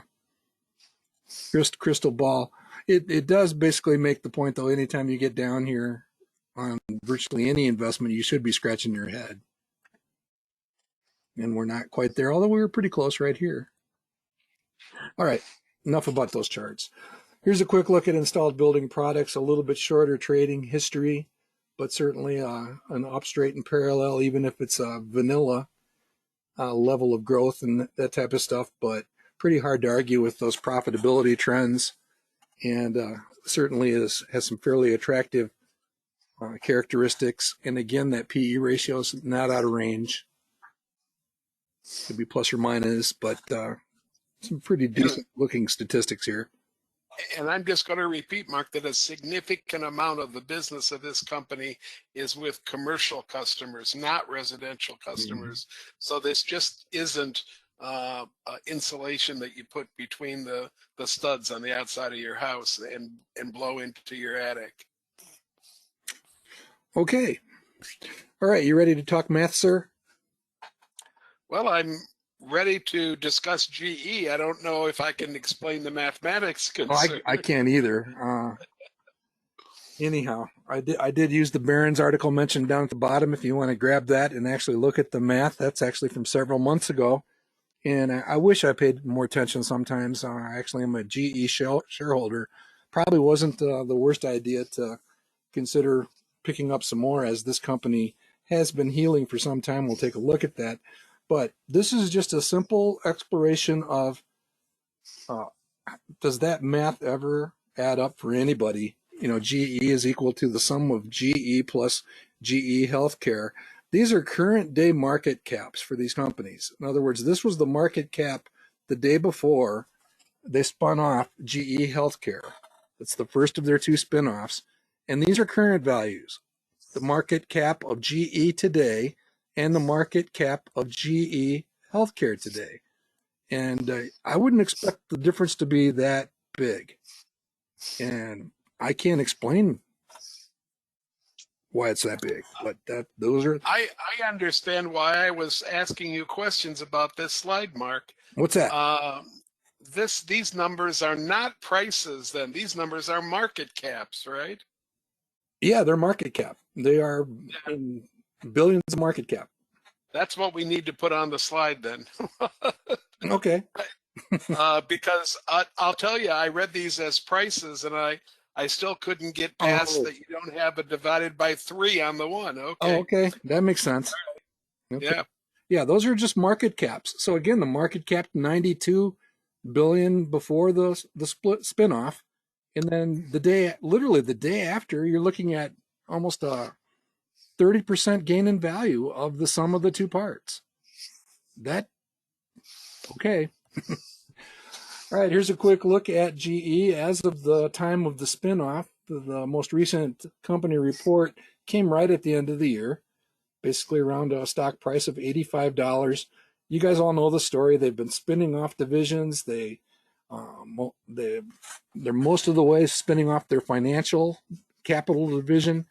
A: crystal ball. It does basically make the point, though, anytime you get down here on virtually any investment, you should be scratching your head. And we're not quite there, although we were pretty close right here. All right, enough about those charts. Here's a quick look at installed building products, a little bit shorter trading history, but certainly an up, straight, and parallel, even if it's a vanilla level of growth and that type of stuff, but pretty hard to argue with those profitability trends. And certainly has some fairly attractive characteristics. And again, that PE ratio is not out of range. Could be plus or minus, but some pretty decent looking statistics here.
B: And I'm just going to repeat, Mark, that a significant amount of the business of this company is with commercial customers, not residential customers. Mm-hmm. So this just isn't insulation that you put between the studs on the outside of your house and blow into your attic.
A: Okay. All right. You ready to talk math, sir?
B: Well, I'm ready to discuss GE. I don't know if I can explain the mathematics.
A: I can't either. Anyhow, I did use the Barron's article mentioned down at the bottom. If you want to grab that and actually look at the math, that's actually from several months ago. And I wish I paid more attention sometimes. Actually, I'm a GE shareholder. Probably wasn't the worst idea to consider picking up some more, as this company has been healing for some time. We'll take a look at that. But this is just a simple exploration of does that math ever add up for anybody? You know, GE is equal to the sum of GE plus GE Healthcare. These are current day market caps for these companies. In other words, this was the market cap the day before they spun off GE Healthcare. It's the first of their two spinoffs. And these are current values. The market cap of GE today and the market cap of GE Healthcare today. And I wouldn't expect the difference to be that big. And I can't explain why it's that big, but those are.
B: I understand why I was asking you questions about this slide, Mark.
A: What's that?
B: These numbers are not prices. Then these numbers are market caps, right?
A: Yeah, they're market cap. They are in billions of market cap.
B: That's what we need to put on the slide then.
A: Okay.
B: Because I'll tell you, I read these as prices, and I still couldn't get past that you don't have a divided by 3 on the one. Okay.
A: Oh, okay. That makes sense.
B: Okay. Yeah.
A: Yeah, those are just market caps. So again, the market cap 92 billion before the split spinoff, and then literally the day after, you're looking at almost a 30% gain in value of the sum of the two parts. Okay. All right, here's a quick look at GE as of the time of the spinoff. The most recent company report came right at the end of the year, basically around a stock price of $85. You guys all know the story. They've been spinning off divisions. They're most of the way spinning off their financial capital division.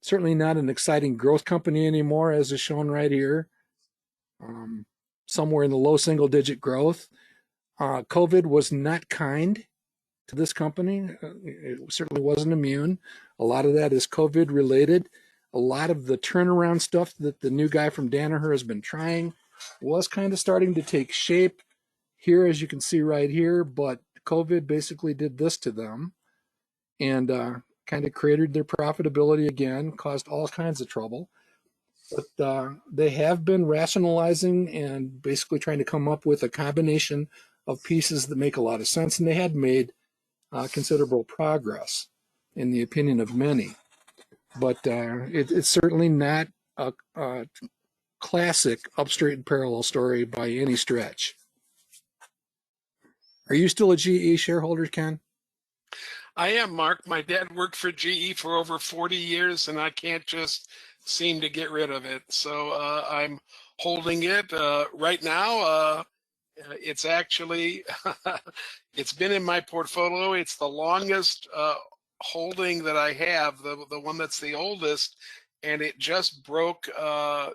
A: Certainly not an exciting growth company anymore, as is shown right here. Somewhere in the low single-digit growth. COVID was not kind to this company. It certainly wasn't immune. A lot of that is COVID related. A lot of the turnaround stuff that the new guy from Danaher has been trying was kind of starting to take shape here, as you can see right here, but COVID basically did this to them and kind of cratered their profitability again, caused all kinds of trouble. But they have been rationalizing and basically trying to come up with a combination of pieces that make a lot of sense, and they had made considerable progress in the opinion of many. But it's certainly not a classic up straight and parallel story by any stretch. Are you still a GE shareholder, Ken?
B: I am, Mark. My dad worked for GE for over 40 years, and I can't just seem to get rid of it. So I'm holding it right now. It's actually, it's been in my portfolio. It's the longest holding that I have, the one that's the oldest, and it just broke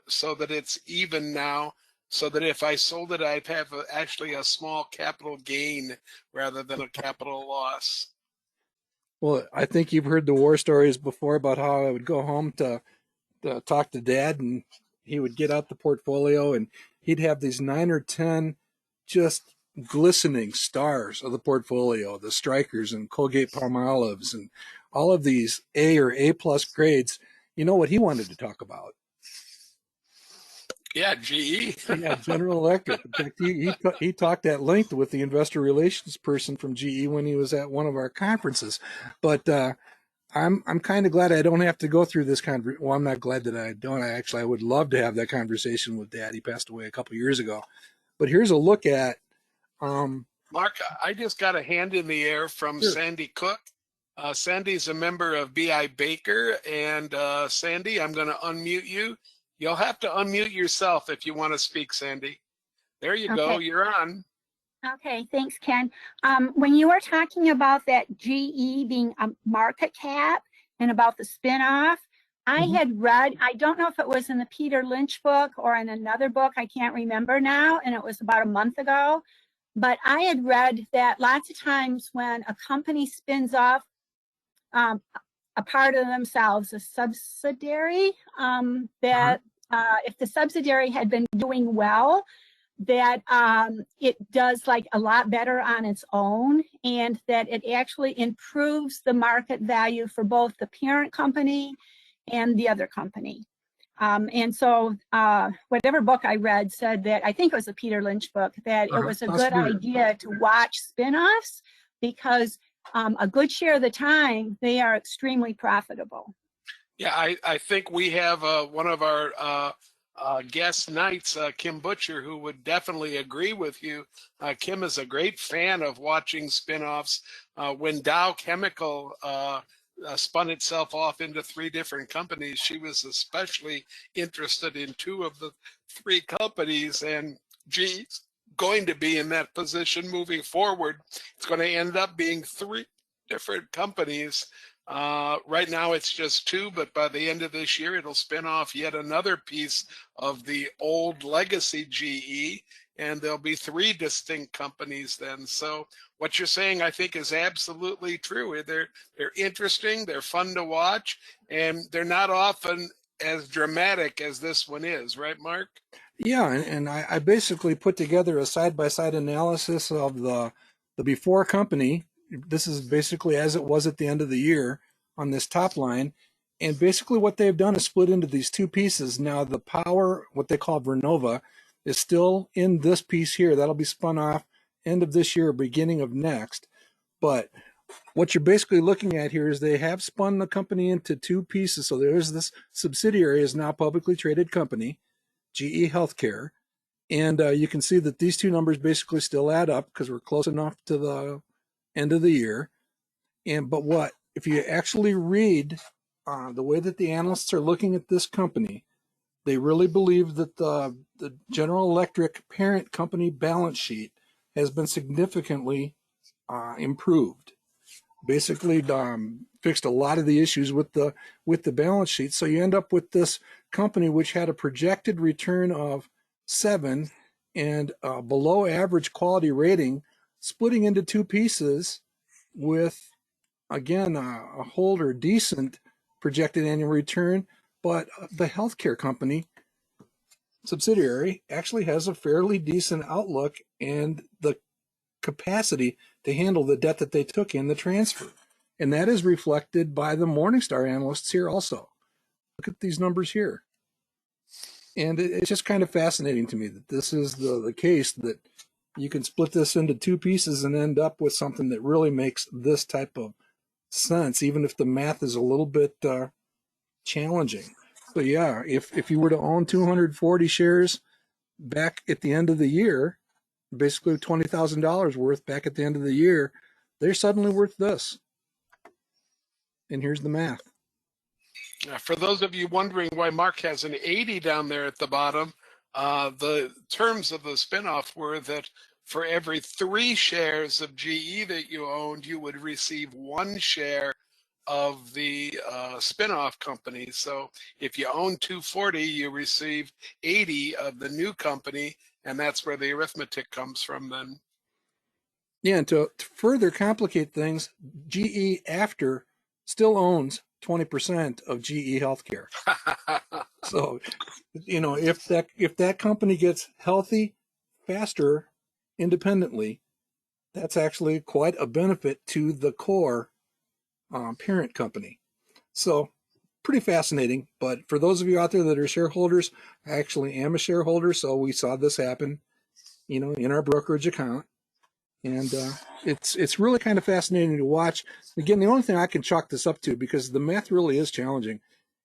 B: so that it's even now, so that if I sold it, I'd have actually a small capital gain rather than a capital loss.
A: Well, I think you've heard the war stories before about how I would go home to talk to Dad, and he would get out the portfolio, and he'd have these 9 or 10 just glistening stars of the portfolio, the Strikers and Colgate Palmolives and all of these A or A plus grades. You know what he wanted to talk about?
B: Yeah, GE.
A: Yeah, General Electric. In fact, he talked at length with the investor relations person from GE when he was at one of our conferences. But I'm kind of glad I don't have to go through this conversation. Well, I'm not glad that I don't. I would love to have that conversation with Dad. He passed away a couple years ago. But here's a look at.
B: Mark, I just got a hand in the air from
A: Sure.
B: Sandy Cook. Sandy's a member of BI Baker, and Sandy, I'm going to unmute you. You'll have to unmute yourself if you want to speak, Sandy. There you go. You're on.
E: Okay, thanks, Ken. When you were talking about that GE being a market cap and about the spinoff, I had read, I don't know if it was in the Peter Lynch book or in another book, I can't remember now, and it was about a month ago, but I had read that lots of times when a company spins off a part of themselves, a subsidiary, that if the subsidiary had been doing well, that it does like a lot better on its own, and that it actually improves the market value for both the parent company and the other company. And so whatever book I read said that, I think it was a Peter Lynch book, that it was a good idea to watch spinoffs because a good share of the time they are extremely profitable.
B: Yeah, I think we have one of our guest nights, Kim Butcher, who would definitely agree with you. Kim is a great fan of watching spinoffs. When Dow Chemical spun itself off into 3 different companies, she was especially interested in 2 of the 3 companies, and GE's going to be in that position moving forward. It's going to end up being 3 different companies. Right now it's just 2, but by the end of this year, it'll spin off yet another piece of the old legacy GE, and there'll be 3 distinct companies then. So what you're saying, I think, is absolutely true. They're interesting, they're fun to watch, and they're not often as dramatic as this one is, right, Mark?
A: Yeah, and I basically put together a side-by-side analysis of the before company. This is basically as it was at the end of the year on this top line. And basically what they've done is split into these 2 pieces. Now the power, what they call Vernova, is still in this piece here. That'll be spun off end of this year, beginning of next. But what you're basically looking at here is they have spun the company into 2 pieces. So there's this subsidiary is now a publicly traded company, GE Healthcare. And you can see that these 2 numbers basically still add up because we're close enough to the end of the year. But what if you actually read the way that the analysts are looking at this company, they really believe that the General Electric parent company balance sheet has been significantly improved. Basically fixed a lot of the issues with the balance sheet. So you end up with this company which had a projected return of 7 and below average quality rating, splitting into 2 pieces with, again, a holder decent projected annual return, but the healthcare company subsidiary actually has a fairly decent outlook and the capacity to handle the debt that they took in the transfer. And that is reflected by the Morningstar analysts here also. Look at these numbers here. And it's just kind of fascinating to me that this is the case, that you can split this into two pieces and end up with something that really makes this type of sense, even if the math is a little bit challenging. So yeah, if you were to own 240 shares back at the end of the year, basically $20,000 worth back at the end of the year, they're suddenly worth this. And here's the math.
B: For those of you wondering why Mark has an 80 down there at the bottom, the terms of the spinoff were that for every 3 shares of GE that you owned, you would receive 1 share of the spinoff company. So if you own 240, you receive 80 of the new company, and that's where the arithmetic comes from then.
A: Yeah, and to further complicate things, GE after still owns 20% of GE Healthcare. So, you know, if that company gets healthy faster independently, that's actually quite a benefit to the core parent company. So pretty fascinating. But for those of you out there that are shareholders, I actually am a shareholder, so we saw this happen, you know, in our brokerage account. And it's really kind of fascinating to watch. Again, the only thing I can chalk this up to, because the math really is challenging,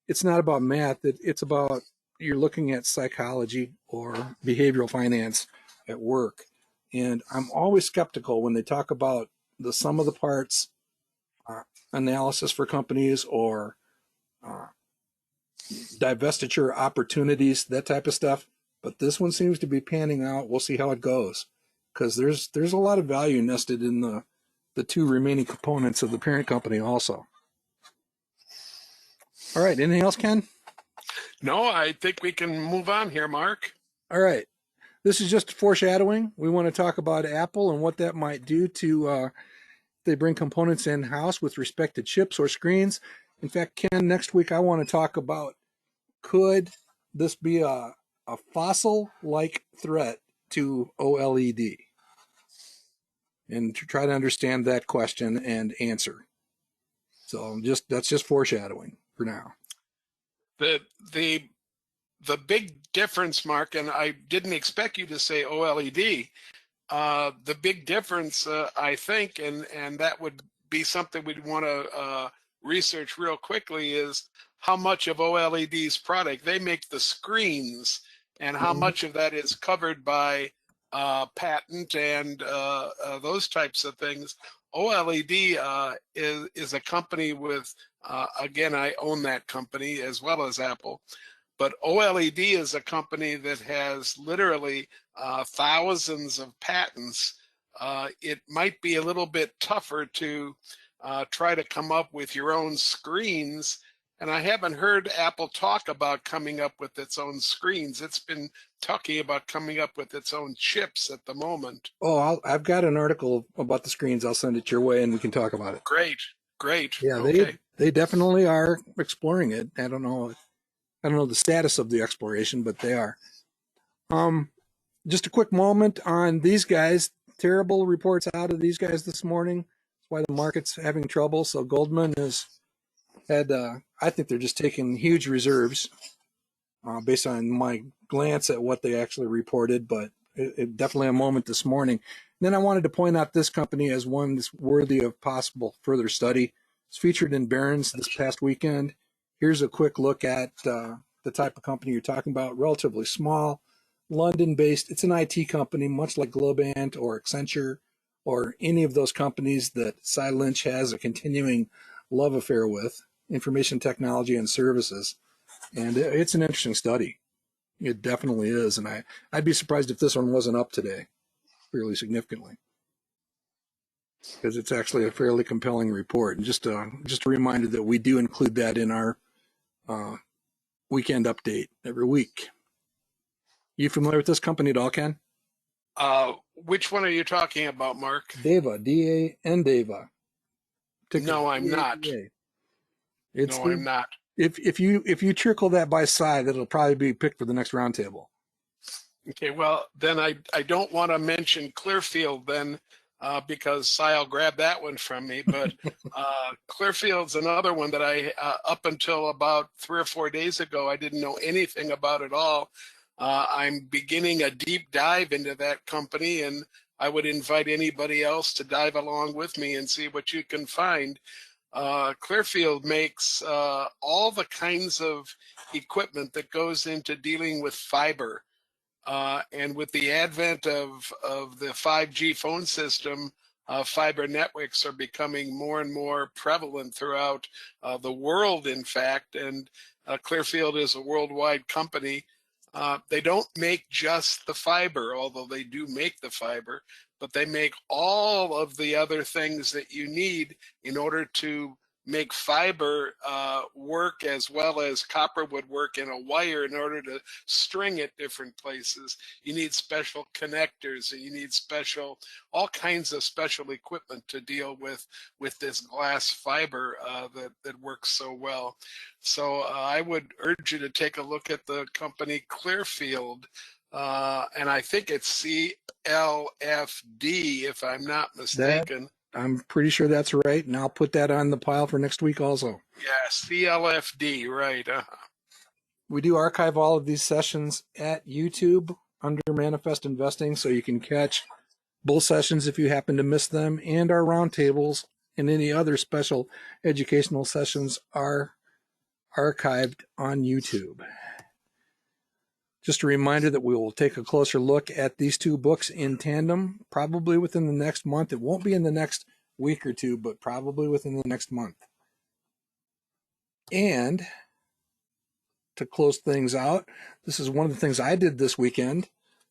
A: it's not about math. It's about, you're looking at psychology or behavioral finance at work. And I'm always skeptical when they talk about the sum of the parts analysis for companies, or divestiture opportunities, that type of stuff. But this one seems to be panning out. We'll see how it goes, because there's a lot of value nested in the 2 remaining components of the parent company also. All right, anything else, Ken?
B: No, I think we can move on here, Mark.
A: All right. This is just foreshadowing. We want to talk about Apple and what that might do to they bring components in-house with respect to chips or screens. In fact, Ken, next week I want to talk about, could this be a fossil-like threat to OLED? And to try to understand that question and answer. So that's just foreshadowing for now.
B: The big difference, Mark, and I didn't expect you to say OLED. The big difference, I think, and that would be something we'd want to research real quickly, is how much of OLED's product, they make the screens, and how much of that is covered by patent and those types of things. OLED is a company with, again, I own that company as well as Apple. But OLED is a company that has literally thousands of patents. It might be a little bit tougher to try to come up with your own screens. And I haven't heard Apple talk about coming up with its own screens. It's been talking about coming up with its own chips at the moment.
A: Oh, I've got an article about the screens. I'll send it your way and we can talk about it.
B: Great.
A: Yeah,
B: okay.
A: They definitely are exploring it. I don't know the status of the exploration, but they are. Just a quick moment on these guys. Terrible reports out of these guys this morning. That's why the market's having trouble. So Goldman has had, I think they're just taking huge reserves based on my glance at what they actually reported, but it definitely a moment this morning. And then I wanted to point out this company as one that's worthy of possible further study. It's featured in Barron's this past weekend. Here's a quick look at the type of company you're talking about. Relatively small, London-based. It's an IT company, much like Globant or Accenture or any of those companies that Cy Lynch has a continuing love affair with, information technology and services. And it's an interesting study. It definitely is. And I'd be surprised if this one wasn't up today fairly significantly, because it's actually a fairly compelling report. And just a reminder that we do include that in our weekend update every week. You familiar with this company at all, Ken?
B: Which one are you talking about, Mark?
A: Dava, D-A-N-Dava. ticker
B: No, I'm not.
A: AAPA. It's
B: No,
A: the,
B: I'm not.
A: if you trickle that by side, it'll probably be picked for the next roundtable.
B: Okay, well, then I don't want to mention Clearfield then because Sile grabbed that one from me. But Clearfield's another one that I, up until about 3 or 4 days ago, I didn't know anything about at all. I'm beginning a deep dive into that company, and I would invite anybody else to dive along with me and see what you can find. Clearfield makes all the kinds of equipment that goes into dealing with fiber. And with the advent of the 5G phone system, fiber networks are becoming more and more prevalent throughout the world, in fact, and Clearfield is a worldwide company. They don't make just the fiber, although they do make the fiber, but they make all of the other things that you need in order to make fiber work, as well as copper would work in a wire in order to string at different places. You need special connectors, and you need all kinds of special equipment to deal with this glass fiber that works so well. So I would urge you to take a look at the company Clearfield, and I think it's CLFD, if I'm not mistaken.
A: I'm pretty sure that's right, and I'll put that on the pile for next week also.
B: Yeah, CLFD, right.
A: We do archive all of these sessions at YouTube under Manifest Investing, so you can catch both sessions if you happen to miss them, and our roundtables and any other special educational sessions are archived on YouTube. Just a reminder that we will take a closer look at these two books in tandem, probably within the next month. It won't be in the next week or two, but probably within the next month. And to close things out, this is one of the things I did this weekend.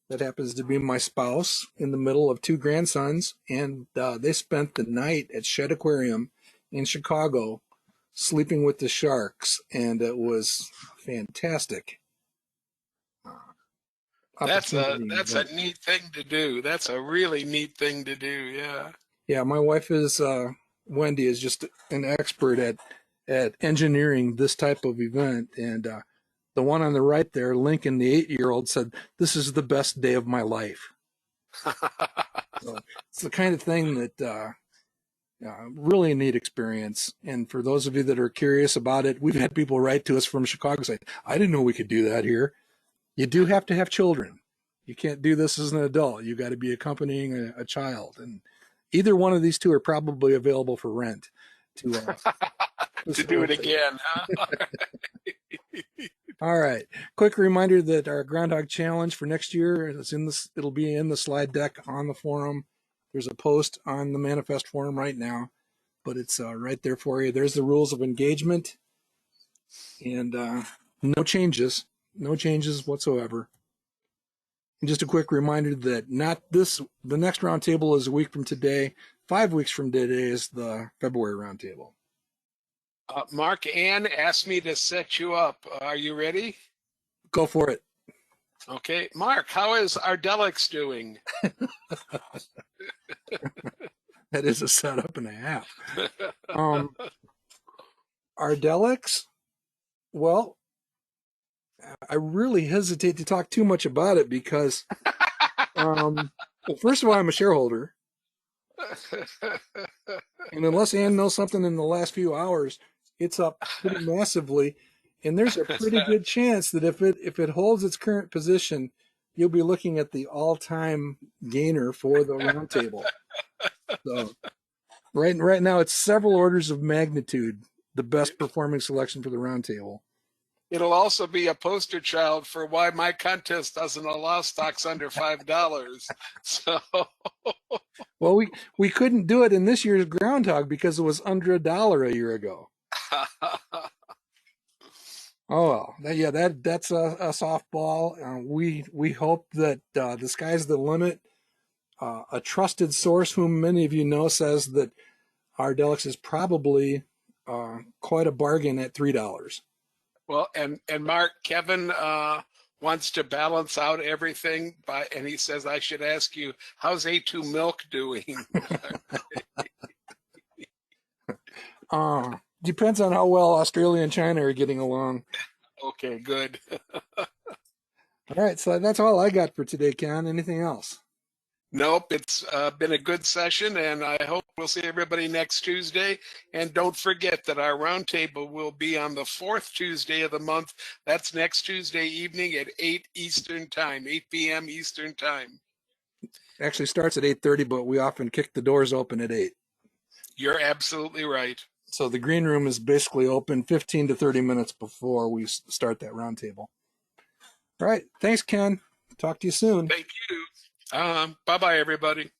A: That happens to be my spouse in the middle of 2 grandsons, and they spent the night at Shed Aquarium in Chicago sleeping with the sharks, and it was fantastic.
B: That's a neat thing to do. That's a really neat thing to do. Yeah.
A: Yeah, my wife is Wendy is just an expert at engineering this type of event, and the one on the right there, Lincoln, the 8-year-old, said, "This is the best day of my life." So it's the kind of thing that really a neat experience. And for those of you that are curious about it, we've had people write to us from Chicago say, "I didn't know we could do that here." You do have to have children. You can't do this as an adult. You got to be accompanying a child. And either one of these two are probably available for rent to
B: do it again. Huh?
A: All right. Quick reminder that our Groundhog Challenge for next year is it'll be in the slide deck on the forum. There's a post on the Manifest forum right now, but it's right there for you. There's the rules of engagement, and no changes whatsoever. And just a quick reminder that the next roundtable is a week from today. 5 weeks from today is the February roundtable.
B: Mark, Ann asked me to set you up. Are you ready?
A: Go for it.
B: Okay. Mark, how is Ardelix doing?
A: That is a setup and a half. Ardelix, well, I really hesitate to talk too much about it because, well, first of all, I'm a shareholder. And unless Ann knows something in the last few hours, it's up pretty massively. And there's a pretty good chance that if it holds its current position, you'll be looking at the all-time gainer for the roundtable. So right now, it's several orders of magnitude the best performing selection for the roundtable.
B: It'll also be a poster child for why my contest doesn't allow stocks under $5. So,
A: well, we couldn't do it in this year's Groundhog because it was under $1 a year ago. Oh well, that's a softball. We hope that the sky's the limit. A trusted source, whom many of you know, says that Ardelix is probably quite a bargain at $3.
B: Well, and Mark, Kevin wants to balance out everything and he says I should ask you, how's A2 Milk doing?
A: Depends on how well Australia and China are getting along.
B: Okay, good.
A: All right, so that's all I got for today, Ken. Anything else?
B: Nope, it's been a good session, and I hope we'll see everybody next Tuesday. And don't forget that our roundtable will be on the 4th Tuesday of the month. That's next Tuesday evening at 8 Eastern Time, 8 p.m. Eastern Time.
A: Actually starts at 8:30, but we often kick the doors open at 8.
B: You're absolutely right.
A: So the green room is basically open 15 to 30 minutes before we start that roundtable. All right, thanks, Ken. Talk to you soon.
B: Thank you. Bye-bye, everybody.